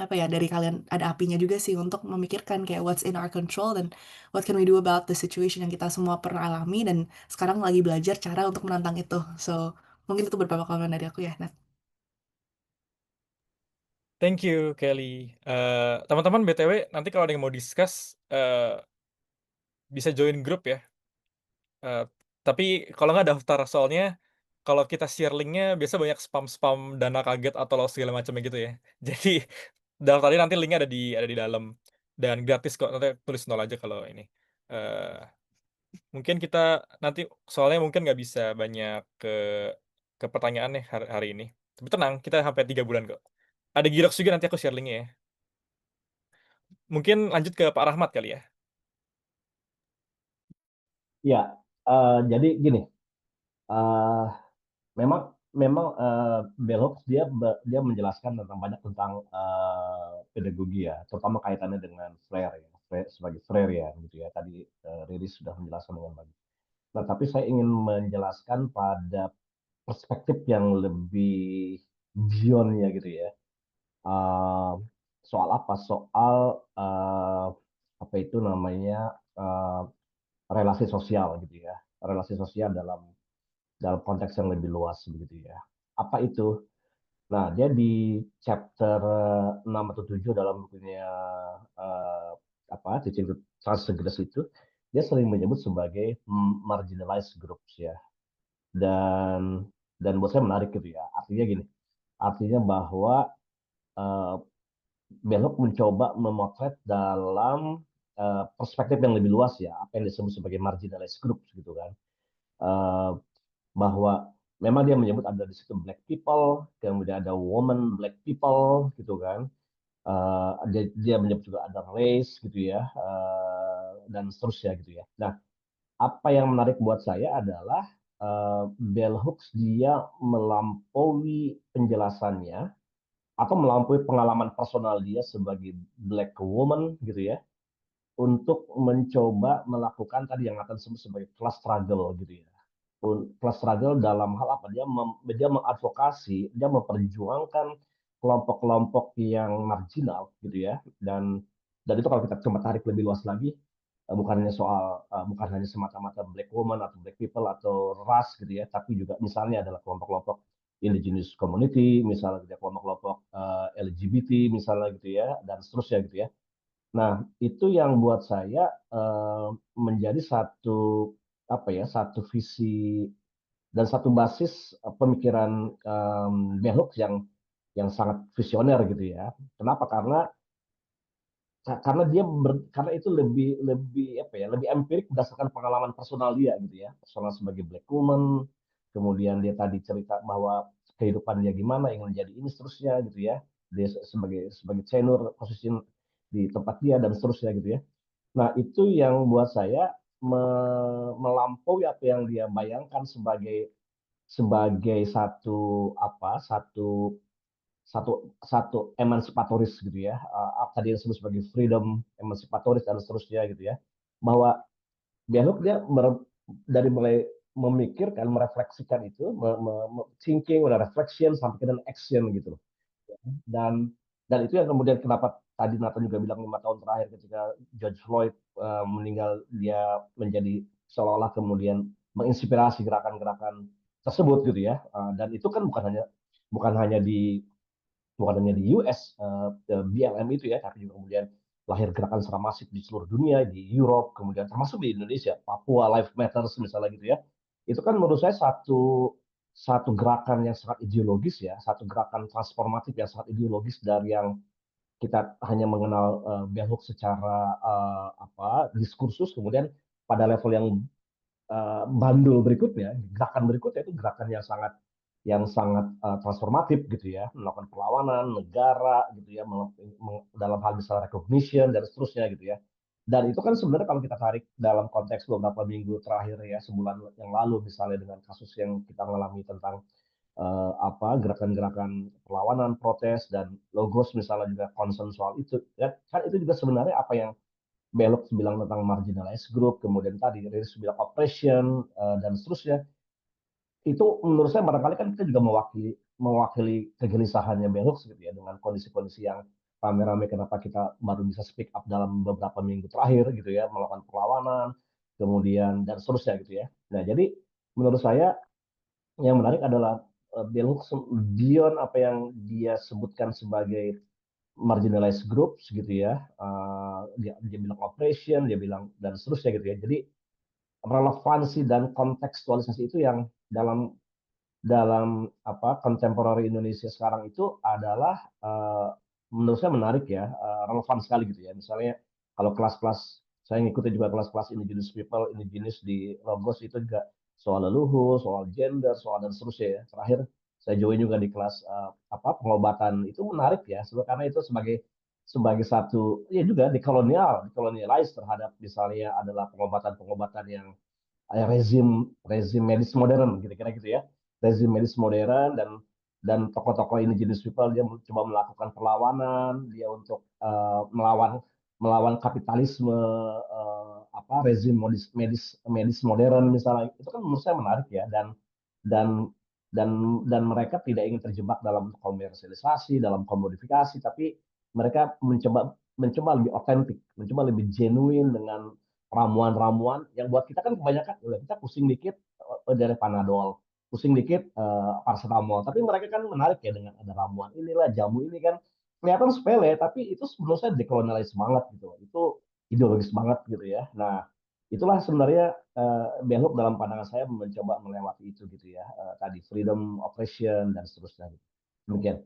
dari kalian ada apinya juga sih untuk memikirkan kayak what's in our control dan what can we do about the situation yang kita semua pernah alami dan sekarang lagi belajar cara untuk menantang itu. So mungkin itu beberapa komen dari aku ya, Nat. Thank you, Kelly. Teman-teman, BTW, nanti kalau ada yang mau discuss, bisa join grup ya. Tapi kalau nggak daftar, soalnya kalau kita share linknya biasa banyak spam-spam dana kaget atau lo segala macamnya gitu ya. Jadi daftarnya nanti linknya ada di dalam dan gratis kok. Nanti tulis nol aja kalau ini. Mungkin kita nanti soalnya mungkin nggak bisa banyak ke pertanyaan nih hari ini. Tapi tenang, kita sampai 3 bulan kok. Ada Girox juga, nanti aku share linknya ya. Mungkin lanjut ke Pak Rahmat kali ya. Ya, jadi gini, memang Bell Hooks dia menjelaskan banyak tentang pedagogi ya, terutama kaitannya dengan Freire. sebagai Freyrian gitu ya. Tadi Riris sudah menjelaskan dengan baik. Nah, tapi saya ingin menjelaskan pada perspektif yang lebih beyond-nya gitu ya. Uh, Soal apa? Soal apa itu namanya relasi sosial gitu ya. Relasi sosial dalam konteks yang lebih luas begitu ya. Apa itu? Nah, dia di chapter 6 atau 7 dalam bukunya Teaching to Transgress itu, dia sering menyebut sebagai marginalized groups ya. Dan buat saya menarik gitu ya. Artinya gini, artinya bahwa uh, Bell mencoba memotret dalam perspektif yang lebih luas ya, apa yang disebut sebagai marginalized groups gitu kan. Uh, bahwa memang dia menyebut ada di situ black people, kemudian ada woman black people gitu kan. Dia menyebut juga ada race gitu ya, dan seterusnya gitu ya. Nah, apa yang menarik buat saya adalah Bell Hooks dia melampaui penjelasannya atau melampaui pengalaman personal dia sebagai black woman gitu ya, untuk mencoba melakukan tadi yang akan disebut sebagai class struggle gitu ya. Class struggle dalam hal apa? Dia mengadvokasi, dia memperjuangkan kelompok-kelompok yang marginal gitu ya. Dan itu kalau kita coba tarik lebih luas lagi, bukan hanya semata-mata black woman atau black people atau ras gitu ya, tapi juga misalnya adalah kelompok-kelompok indigenous community, misalnya kelompok-kelompok LGBT misalnya gitu ya, dan seterusnya gitu ya. Nah, itu yang buat saya menjadi satu visi dan satu basis pemikiran Bell Hooks yang sangat visioner gitu ya. Kenapa? Karena itu lebih empirik berdasarkan pengalaman personal dia gitu ya. Personal sebagai black woman, kemudian dia tadi cerita bahwa kehidupan dia gimana, ingin menjadi ini seterusnya gitu ya. Dia sebagai senior posisi di tempat dia dan seterusnya gitu ya. Nah, itu yang buat saya melampaui apa yang dia bayangkan sebagai satu satu emansipatoris gitu ya, tadi disebut sebagai freedom emansipatoris dan seterusnya gitu ya, bahwa dialog dia dari mulai memikirkan, merefleksikan itu, thinking, reflection sampai ke action gitu. dan itu yang kemudian kenapa tadi Nathan juga bilang 5 tahun terakhir ketika George Floyd meninggal, dia menjadi seolah-olah kemudian menginspirasi gerakan-gerakan tersebut gitu ya. Dan itu kan bukan hanya di US, BLM itu ya, tapi juga kemudian lahir gerakan secara masif di seluruh dunia, di Europe, kemudian termasuk di Indonesia, Papua Life Matters misalnya gitu ya. Itu kan menurut saya satu gerakan yang sangat ideologis ya, satu gerakan transformatif yang sangat ideologis dari yang kita hanya mengenal Bell Hooks secara diskursus, kemudian pada level yang bandul berikutnya, gerakan berikutnya itu gerakan yang sangat transformatif gitu ya, melakukan perlawanan negara gitu ya, dalam hal misalnya recognition dan seterusnya gitu ya. Dan itu kan sebenarnya kalau kita tarik dalam konteks beberapa minggu terakhir ya, sebulan yang lalu misalnya dengan kasus yang kita alami tentang gerakan-gerakan perlawanan, protes, dan logos misalnya juga concern soal itu ya, kan itu juga sebenarnya apa yang Belok bilang tentang marginalized group, kemudian tadi Riris bilang oppression, dan seterusnya. Itu menurut saya barangkali kan kita juga mewakili kegelisahannya Belok gitu ya, dengan kondisi-kondisi yang rame-rame kenapa kita baru bisa speak up dalam beberapa minggu terakhir gitu ya, melakukan perlawanan, kemudian dan seterusnya gitu ya. Nah, jadi menurut saya yang menarik adalah Bell Hooks beyond apa yang dia sebutkan sebagai marginalized groups gitu ya. Dia bilang operation, dia bilang dan seterusnya gitu ya. Jadi relevansi dan kontekstualisasi itu yang dalam dalam contemporary Indonesia sekarang itu adalah menurut saya menarik ya, relevan sekali gitu ya. Misalnya kalau kelas-kelas, saya ngikutin juga kelas-kelas indigenous people, indigenous di Logos itu juga soal leluhur, soal gender, soal dan seterusnya ya. Terakhir saya join juga di kelas pengobatan, itu menarik ya, karena itu sebagai satu ya juga dikolonialize terhadap misalnya adalah pengobatan-pengobatan yang rezim medis modern kira-kira gitu ya, rezim medis modern, dan tokoh-tokoh ini jenis people dia coba melakukan perlawanan dia untuk melawan kapitalisme, rezim medis modern misalnya, itu kan menurut saya menarik ya, dan dan mereka tidak ingin terjebak dalam komersialisasi, dalam komodifikasi, tapi mereka mencoba lebih otentik, mencoba lebih genuine dengan ramuan-ramuan yang buat kita kan kebanyakan, kita pusing dikit dari Panadol, pusing dikit paracetamol, tapi mereka kan menarik ya dengan ada ramuan inilah, jamu ini kan kelihatan sepele, tapi itu sebenarnya dekolonialis banget gitu, itu ideologis banget gitu ya. Nah, itulah sebenarnya Belhook dalam pandangan saya mencoba melewati itu gitu ya, tadi freedom of expression dan seterusnya. Gitu. Demikian.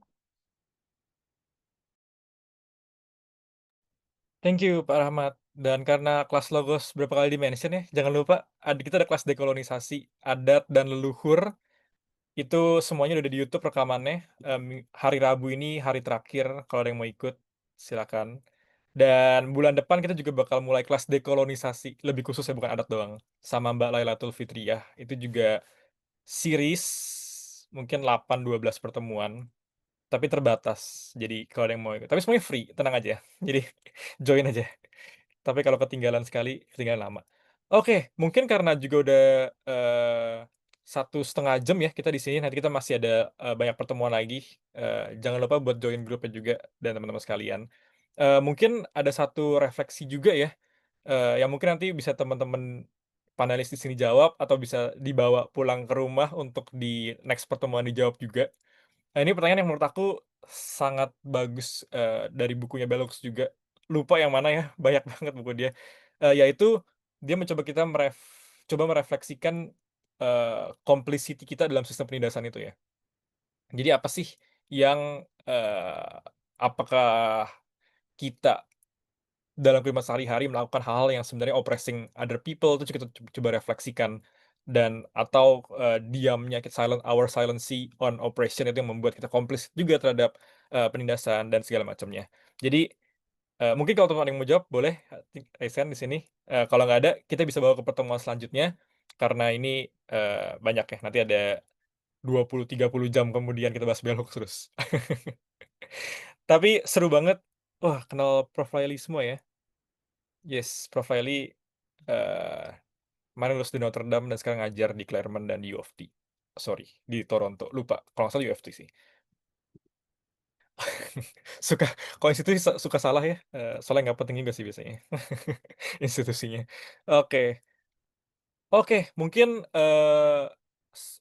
Thank you Pak Rahmat. Dan karena kelas logos berapa kali di-mention ya, jangan lupa kita ada kelas dekolonisasi, adat dan leluhur, itu semuanya udah di YouTube rekamannya. Hari Rabu ini hari terakhir, kalau ada yang mau ikut, silakan. Dan bulan depan kita juga bakal mulai kelas dekolonisasi, lebih khusus ya, bukan adat doang, sama Mbak Lailatul Fitriyah. Itu juga series, mungkin 8-12 pertemuan, tapi terbatas. Jadi kalau ada yang mau ikut, tapi semuanya free, tenang aja. Jadi join aja. Tapi kalau ketinggalan sekali, ketinggalan lama. Oke, mungkin karena juga udah 1,5 jam ya kita di sini, nanti kita masih ada banyak pertemuan lagi. Jangan lupa buat join grupnya juga dan teman-teman sekalian. Mungkin ada satu refleksi juga ya, yang mungkin nanti bisa teman-teman panelis di sini jawab atau bisa dibawa pulang ke rumah untuk di next pertemuan dijawab juga. Nah, ini pertanyaan yang menurut aku sangat bagus, dari bukunya Bell Hooks juga. Lupa yang mana ya, banyak banget buku dia. Yaitu dia mencoba kita coba merefleksikan, complicity kita dalam sistem penindasan itu ya. Jadi apa sih yang, apakah kita dalam kehidupan sehari-hari melakukan hal-hal yang sebenarnya oppressing other people, itu kita coba refleksikan, dan atau, diamnya our silency on oppression itu yang membuat kita complicit juga terhadap, penindasan dan segala macamnya. Jadi, mungkin kalau teman-teman yang mau jawab boleh, raise hand di sini, kalau nggak ada kita bisa bawa ke pertemuan selanjutnya, karena ini, banyak ya, nanti ada 20-30 jam kemudian kita bahas Bell Hooks terus. Tapi seru banget, wah kenal Prof. Laili semua ya. Yes, Prof. Laili, eee, kemarin lulus di Notre Dame dan sekarang ngajar di Claremont dan di U of T. Sorry, di Toronto, lupa, kalau nggak salah U of T sih. Suka kalau institusi suka salah ya, soalnya nggak penting juga sih biasanya, institusinya. Oke. Oke, mungkin,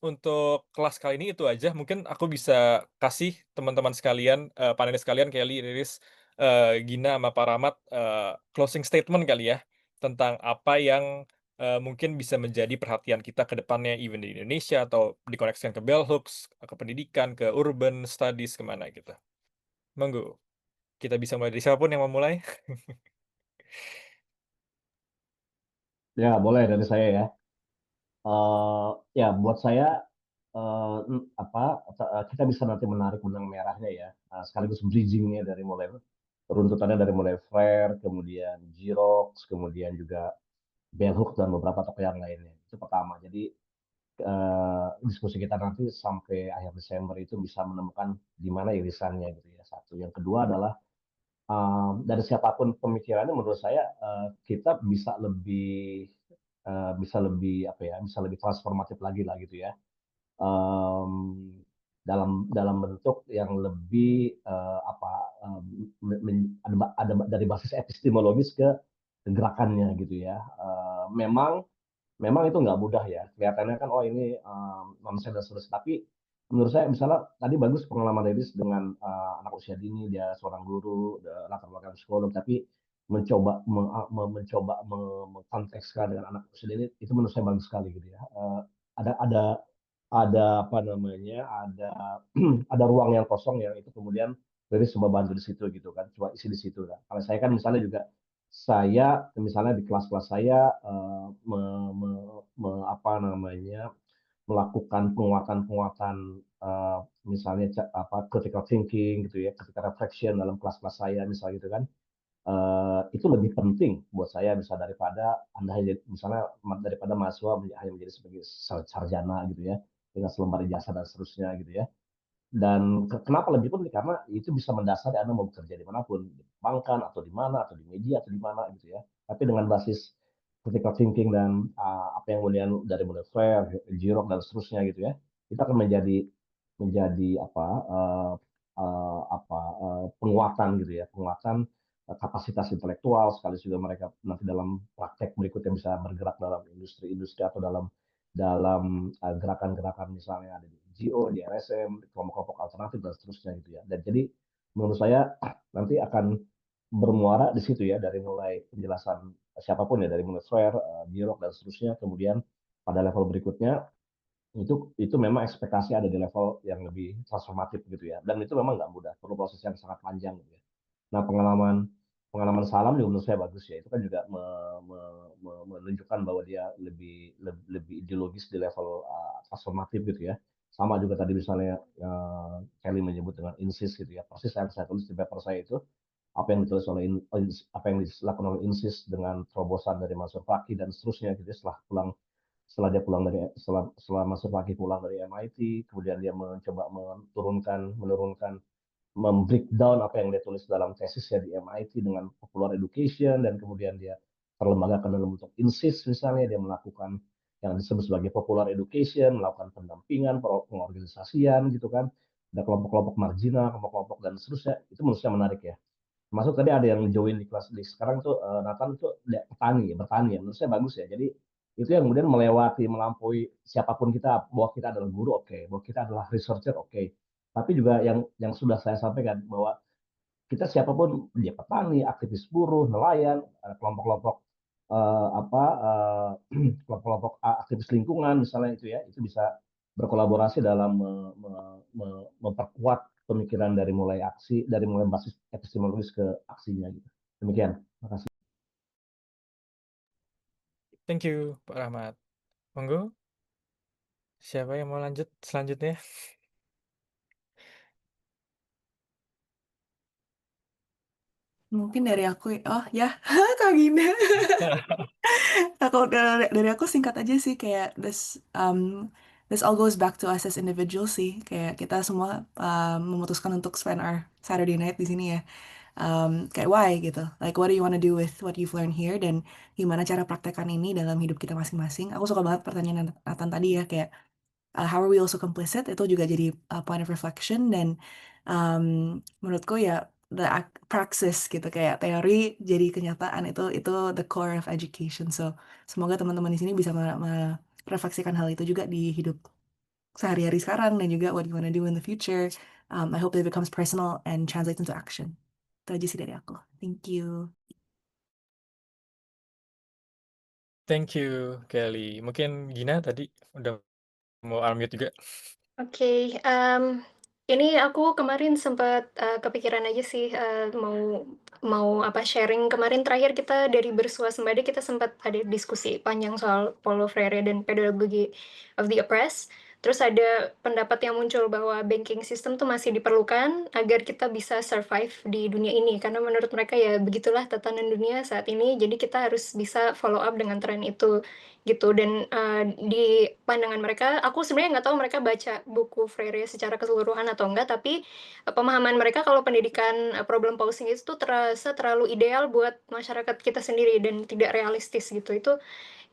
untuk kelas kali ini itu aja. Mungkin aku bisa kasih teman-teman sekalian, panelis sekalian, Kelly, Riris, Gina, sama Pak Rahmat, closing statement kali ya, tentang apa yang, mungkin bisa menjadi perhatian kita ke depannya, even di Indonesia atau dikoneksikan ke Bell Hooks, ke pendidikan, ke urban studies, kemana gitu. Monggo, kita bisa mulai dari siapa pun yang mau mulai. Ya, boleh dari saya ya. Ya, buat saya kita bisa nanti menarik benang merahnya ya, sekaligus bridgingnya dari mulai runtutannya dari mulai Frere, kemudian Xerox, kemudian juga Bell Hooks dan beberapa tokoh yang lainnya. Itu pertama. Jadi diskusi kita nanti sampai akhir Desember itu bisa menemukan di mana irisannya gitu ya. Satu. Yang kedua adalah dari siapapun pemikirannya, menurut saya kita bisa lebih transformatif lagi lah gitu ya, dalam dalam bentuk yang lebih ada dari basis epistemologis ke gerakannya gitu ya. Memang itu nggak mudah ya. Kelihatannya kan, oh ini nonsen dan seterusnya. Tapi menurut saya misalnya tadi bagus pengalaman Dedis dengan anak usia dini, dia seorang guru, latar belakang psikolog, tapi mencoba mengkontekskan dengan anak usia dini, itu menurut saya bagus sekali gitu ya. Ada ada ada apa namanya, ada ruang yang kosong yang itu kemudian Dedis coba bantu di situ gitu kan, coba isi di situ kan. Kalau saya kan misalnya juga saya misalnya di kelas-kelas saya apa namanya, melakukan penguatan-penguatan misalnya critical thinking gitu ya, critical reflection dalam kelas-kelas saya misalnya gitu kan. Itu lebih penting buat saya bisa daripada Anda misalnya daripada mahasiswa hanya menjadi sebagai sarjana gitu ya, dengan selembar ijazah dan seterusnya gitu ya. Dan kenapa lebih penting? Karena itu bisa mendasari Anda mau bekerja dimanapun, di perbankan atau di mana, atau di media atau di mana gitu ya. Tapi dengan basis critical thinking dan apa yang kemudian dari mulai FLAIR, Xerox dan seterusnya gitu ya, kita akan menjadi penguatan gitu ya, penguatan kapasitas intelektual, sekali juga mereka nanti dalam praktek berikutnya bisa bergerak dalam industri-industri atau dalam gerakan-gerakan misalnya ada di NGO, di LSM, di kelompok-kelompok alternatif dan seterusnya gitu ya. Dan jadi menurut saya nanti akan bermuara di situ ya, dari mulai penjelasan siapapun ya, dari mulai FLAIR, Xerox dan seterusnya, kemudian pada level berikutnya itu memang ekspektasi ada di level yang lebih transformatif gitu ya, dan itu memang nggak mudah, perlu proses yang sangat panjang gitu ya. Nah, pengalaman pengalaman Salam juga menurut saya bagus ya, itu kan juga menunjukkan bahwa dia lebih ideologis di level transformatif gitu ya. Sama juga tadi misalnya Kelly menyebut dengan INSIS gitu ya, persis yang saya tulis di paper saya itu, apa yang ditulis oleh apa yang dilakukan oleh INSIS dengan terobosan dari Mansur Faki dan seterusnya gitu ya, setelah dia pulang dari setelah Mansur Faki pulang dari MIT, kemudian dia mencoba menurunkan breakdown apa yang dia tulis dalam tesisnya di MIT dengan popular education, dan kemudian dia terlembagakan dalam bentuk INSIS misalnya, dia melakukan yang disebut sebagai popular education, melakukan pendampingan, pengorganisasian gitu kan, ada kelompok-kelompok marginal, kelompok-kelompok dan seterusnya. Itu menurut saya menarik ya. Masuk tadi ada yang join di kelas di sekarang tuh Nathan tuh bertani ya, menurut saya bagus ya. Jadi itu yang kemudian melampaui siapapun kita, bahwa kita adalah guru, oke, bahwa kita adalah researcher, oke, tapi juga yang sudah saya sampaikan bahwa kita siapapun, dia petani, aktivis buruh, nelayan, kelompok-kelompok kelompok-kelompok aktivis lingkungan misalnya, itu ya, itu bisa berkolaborasi dalam memperkuat pemikiran dari mulai basis epistemologis ke aksinya gitu. Demikian. Terima kasih. Thank you, Pak Rahmat. Monggo, siapa yang mau lanjut selanjutnya? Mungkin dari aku, oh ya, Kak Gina. Kalau dari aku singkat aja sih, kayak this all goes back to us as individuals sih, kayak kita semua memutuskan untuk spend our Saturday night di sini ya. Kayak why gitu, like what do you wanna do with what you've learned here, dan gimana cara praktekkan ini dalam hidup kita masing-masing. Aku suka banget pertanyaan Nathan tadi ya, kayak how are we also complicit, itu juga jadi point of reflection. Dan um, menurutku ya praxis gitu, kayak teori jadi kenyataan, itu the core of education. So semoga teman-teman di sini bisa merefleksikan hal itu juga di hidup sehari-hari sekarang, dan juga what you wanna do in the future. I hope it becomes personal and translates into action. Itu aja sih dari aku. Thank you. Thank you, Kelly. Mungkin Gina tadi udah mau unmute juga. Oke, ini aku kemarin sempat kepikiran aja sih, mau sharing. Kemarin terakhir kita dari Bersuasembada, kita sempat ada diskusi panjang soal Paulo Freire dan pedagogy of the oppressed. Terus ada pendapat yang muncul bahwa banking system tuh masih diperlukan agar kita bisa survive di dunia ini. Karena menurut mereka ya begitulah tatanan dunia saat ini, jadi kita harus bisa follow up dengan tren itu gitu. Dan di pandangan mereka, aku sebenarnya nggak tahu mereka baca buku Freire secara keseluruhan atau enggak, tapi pemahaman mereka kalau pendidikan problem posing itu tuh terasa terlalu ideal buat masyarakat kita sendiri dan tidak realistis gitu. Itu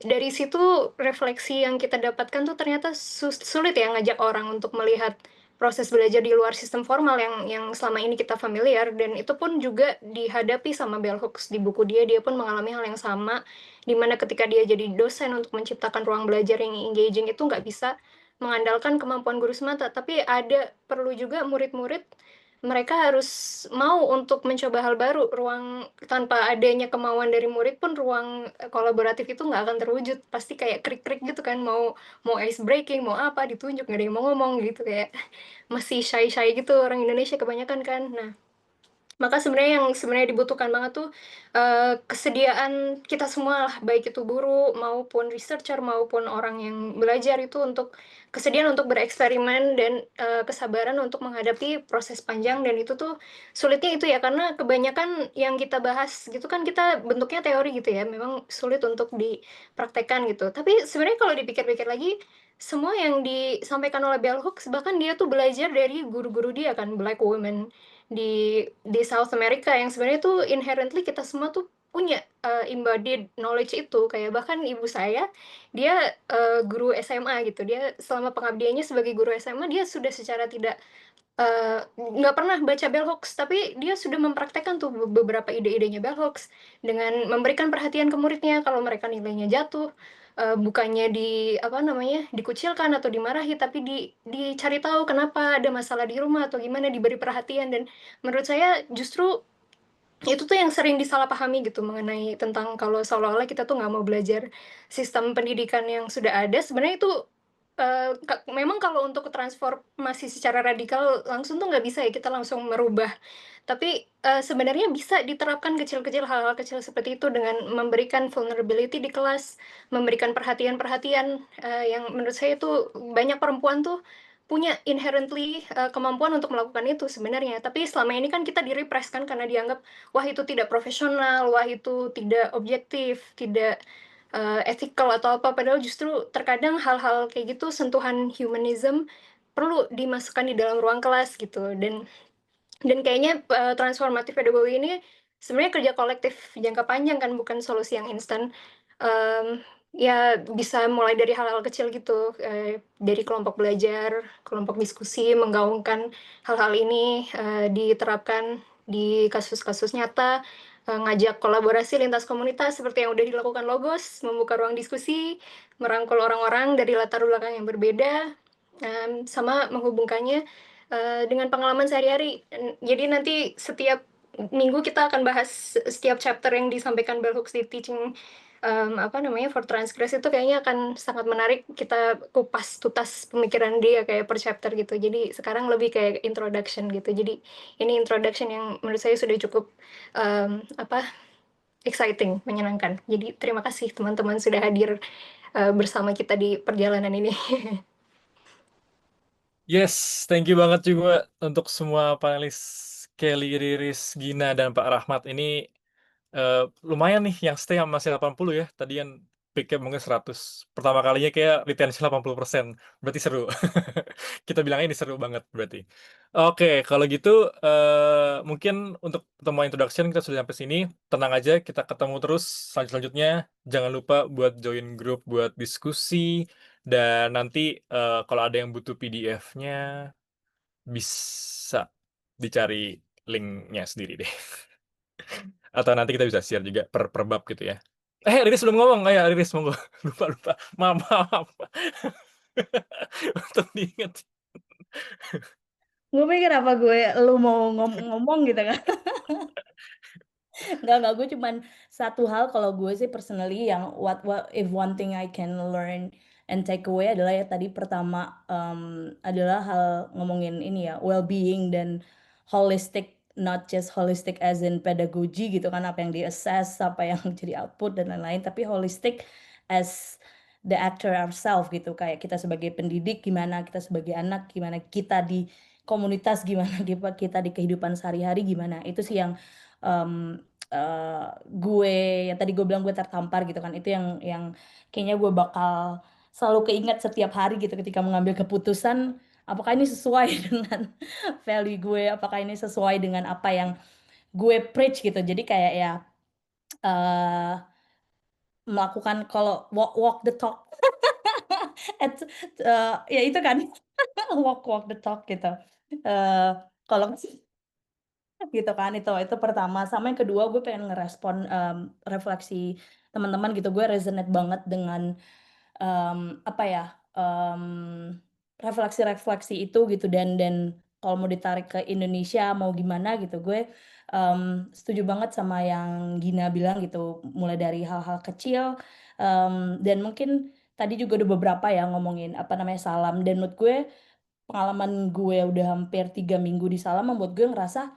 dari situ refleksi yang kita dapatkan tuh ternyata sulit ya ngajak orang untuk melihat proses belajar di luar sistem formal yang selama ini kita familiar. Dan itu pun juga dihadapi sama Bell Hooks di buku dia pun mengalami hal yang sama, dimana ketika dia jadi dosen untuk menciptakan ruang belajar yang engaging itu nggak bisa mengandalkan kemampuan guru semata, tapi perlu juga murid-murid, mereka harus mau untuk mencoba hal baru. Tanpa adanya kemauan dari murid pun ruang kolaboratif itu nggak akan terwujud. Pasti kayak krik-krik gitu kan, mau ice breaking, mau apa, ditunjuk, nggak ada yang mau ngomong gitu, kayak masih shy-shy gitu orang Indonesia kebanyakan kan. Nah, maka yang sebenarnya dibutuhkan banget tuh kesediaan kita semua lah, baik itu guru maupun researcher maupun orang yang belajar, itu untuk kesediaan untuk bereksperimen dan kesabaran untuk menghadapi proses panjang. Dan itu tuh sulitnya itu ya, karena kebanyakan yang kita bahas gitu kan kita bentuknya teori gitu ya, memang sulit untuk dipraktekkan gitu. Tapi sebenarnya kalau dipikir-pikir lagi, semua yang disampaikan oleh bell hooks, bahkan dia tuh belajar dari guru-guru dia kan, black women di South America, yang sebenarnya tuh inherently kita semua tuh punya embodied knowledge itu. Kayak bahkan ibu saya, dia guru SMA gitu, dia selama pengabdiannya sebagai guru SMA, dia sudah secara tidak nggak pernah baca bell hooks, tapi dia sudah mempraktekkan tuh beberapa ide-idenya bell hooks dengan memberikan perhatian ke muridnya kalau mereka nilainya jatuh, bukannya dikucilkan atau dimarahi, tapi dicari tahu kenapa ada masalah di rumah atau gimana, diberi perhatian. Dan menurut saya justru itu tuh yang sering disalahpahami gitu, mengenai tentang kalau seolah-olah kita tuh nggak mau belajar sistem pendidikan yang sudah ada. Sebenarnya itu memang kalau untuk transformasi secara radikal langsung tuh nggak bisa ya, kita langsung merubah. Tapi sebenarnya bisa diterapkan kecil-kecil, hal-hal kecil seperti itu, dengan memberikan vulnerability di kelas, memberikan perhatian-perhatian yang menurut saya itu banyak perempuan tuh punya inherently kemampuan untuk melakukan itu sebenarnya. Tapi selama ini kan kita direpress kan, karena dianggap wah itu tidak profesional, wah itu tidak objektif, tidak ethical atau apa. Padahal justru terkadang hal-hal kayak gitu, sentuhan humanism perlu dimasukkan di dalam ruang kelas gitu. Dan kayaknya transformatif pedagogi ini sebenarnya kerja kolektif jangka panjang kan, bukan solusi yang instan. Ya bisa mulai dari hal-hal kecil gitu, dari kelompok belajar, kelompok diskusi, menggaungkan hal-hal ini, diterapkan di kasus-kasus nyata, ngajak kolaborasi lintas komunitas seperti yang udah dilakukan Logos, membuka ruang diskusi, merangkul orang-orang dari latar belakang yang berbeda, sama menghubungkannya dengan pengalaman sehari-hari. Jadi nanti setiap minggu kita akan bahas setiap chapter yang disampaikan bell hooks di teaching for transgress. Itu kayaknya akan sangat menarik, kita kupas tuntas pemikiran dia kayak per chapter gitu. Jadi sekarang lebih kayak introduction gitu. Jadi ini introduction yang menurut saya sudah cukup exciting, menyenangkan. Jadi terima kasih teman-teman sudah hadir bersama kita di perjalanan ini. Yes, thank you banget juga untuk semua panelis Kelly, Riris, Gina, dan Pak Rahmat. Ini lumayan nih yang stay masih 80 ya. Tadi yang pick mungkin 100. Pertama kalinya kayak retention 80%. Berarti seru. Kita bilangnya ini seru banget berarti. Oke, kalau gitu mungkin untuk pertemuan introduction kita sudah sampai sini. Tenang aja, kita ketemu terus selanjutnya. Jangan lupa buat join grup buat diskusi. Dan nanti kalau ada yang butuh PDF-nya bisa dicari linknya sendiri deh. Atau nanti kita bisa share juga per bab gitu ya. Riris belum ngomong. Ya, Riris monggo. Lupa. Maaf. Untuk diingat. Gue pikir apa lu mau ngomong gitu kan. Enggak, gue cuman satu hal kalau gue sih personally yang what if one thing I can learn and take away adalah ya tadi pertama adalah hal ngomongin ini ya, well-being dan holistic, not just holistic as in pedagogy gitu kan, apa yang di-assess, apa yang jadi output dan lain-lain, tapi holistic as the actor ourselves gitu, kayak kita sebagai pendidik gimana, kita sebagai anak gimana, kita di komunitas gimana, kita di kehidupan sehari-hari gimana. Itu sih yang gue yang tadi gue bilang gue tertampar gitu kan, itu yang kayaknya gue bakal selalu keinget setiap hari gitu ketika mengambil keputusan, apakah ini sesuai dengan value gue, apakah ini sesuai dengan apa yang gue preach gitu. Jadi kayak ya melakukan, kalau walk the talk ya itu kan walk the talk gitu. Kalau gitu kan, itu pertama. Sama yang kedua, gue pengen ngerespon refleksi teman-teman gitu. Gue resonate banget dengan apa ya, refleksi-refleksi itu gitu, dan kalau mau ditarik ke Indonesia mau gimana gitu, gue setuju banget sama yang Gina bilang gitu, mulai dari hal-hal kecil, dan mungkin tadi juga ada beberapa ya ngomongin apa namanya salam, dan menurut gue pengalaman gue udah hampir 3 minggu di Salam membuat gue ngerasa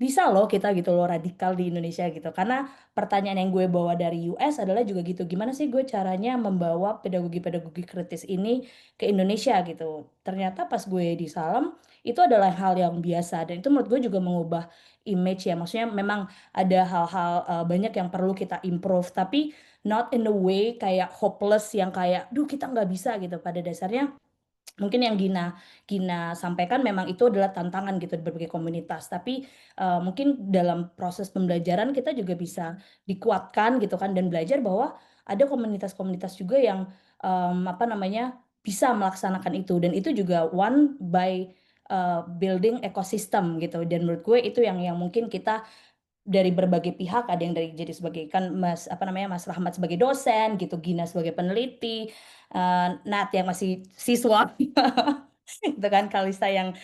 bisa loh kita gitu loh radikal di Indonesia gitu. Karena pertanyaan yang gue bawa dari US adalah juga gitu, gimana sih gue caranya membawa pedagogi-pedagogi kritis ini ke Indonesia gitu. Ternyata pas gue di Salam itu adalah hal yang biasa, dan itu menurut gue juga mengubah image ya. Maksudnya memang ada hal-hal banyak yang perlu kita improve, tapi not in a way kayak hopeless yang kayak, "Duh kita nggak bisa," gitu. Pada dasarnya mungkin yang Gina sampaikan memang itu adalah tantangan gitu di berbagai komunitas, tapi, mungkin dalam proses pembelajaran kita juga bisa dikuatkan gitu kan dan belajar bahwa ada komunitas-komunitas juga yang, apa namanya, bisa melaksanakan itu dan itu juga one by, building ekosistem gitu dan menurut gue itu yang mungkin kita dari berbagai pihak, ada yang dari jadi sebagai kan apa namanya, Mas Rahmat sebagai dosen gitu, Gina sebagai peneliti, Nat yang masih siswa, gitu kan, Kalista yang,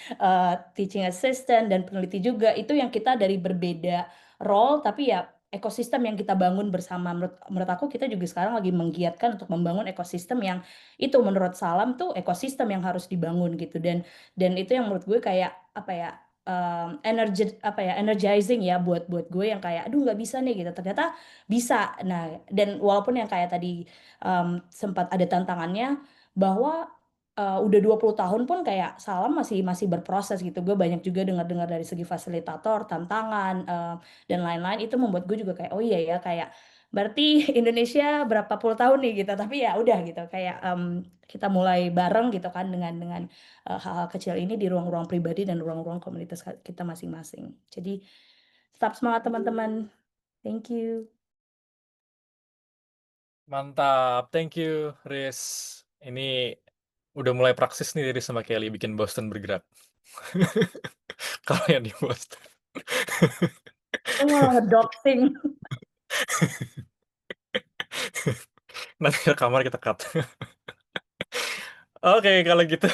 teaching assistant dan peneliti juga, itu yang kita dari berbeda role, tapi ya ekosistem yang kita bangun bersama. Menurut menurut aku kita juga sekarang lagi menggiatkan untuk membangun ekosistem yang itu menurut Salam tuh ekosistem yang harus dibangun gitu dan itu yang menurut gue kayak, apa ya, apa ya, energizing ya buat gue yang kayak, "Aduh nggak bisa nih," gitu, ternyata bisa. Nah, dan walaupun yang kayak tadi, sempat ada tantangannya bahwa, udah 20 tahun pun kayak Salam masih masih berproses gitu. Gue banyak juga dengar-dengar dari segi fasilitator, tantangan, dan lain-lain, itu membuat gue juga kayak, "Oh iya ya," kayak berarti Indonesia berapa puluh tahun nih gitu, tapi ya udah gitu kayak, kita mulai bareng gitu kan dengan hal-hal kecil ini di ruang-ruang pribadi dan ruang-ruang komunitas kita masing-masing. Jadi tetap semangat teman-teman. Thank you. Mantap, thank you, Riz. Ini udah mulai praksis nih Riz sama Kelly bikin Boston bergerak. Kalau yang di Boston. Lo malah ngedopsing. Nanti rekaman kita cut. Oke, kalau gitu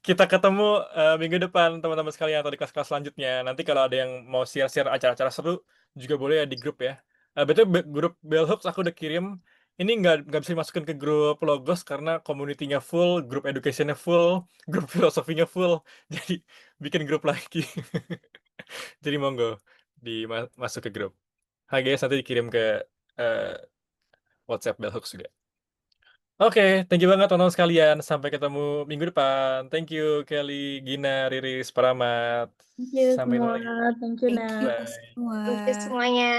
kita ketemu minggu depan teman-teman sekalian atau di kelas-kelas selanjutnya. Nanti kalau ada yang mau share-share acara-acara seru juga boleh ya di grup ya. Betul grup Bell Hooks aku udah kirim. Ini nggak bisa dimasukin ke grup Logos karena community-nya full, grup education-nya full, grup filosofinya full. Jadi bikin grup lagi. Jadi monggo masuk ke grup. Hai guys, nanti dikirim ke eh, WhatsApp Bell Hooks juga. Oke, thank you banget teman-teman sekalian. Sampai ketemu minggu depan. Thank you Kelly, Gina, Riris, Paramat. Thank you Sampai ketemu semua. lagi. Thank you, Thank you Nat. Bye. semua. Thank you semuanya.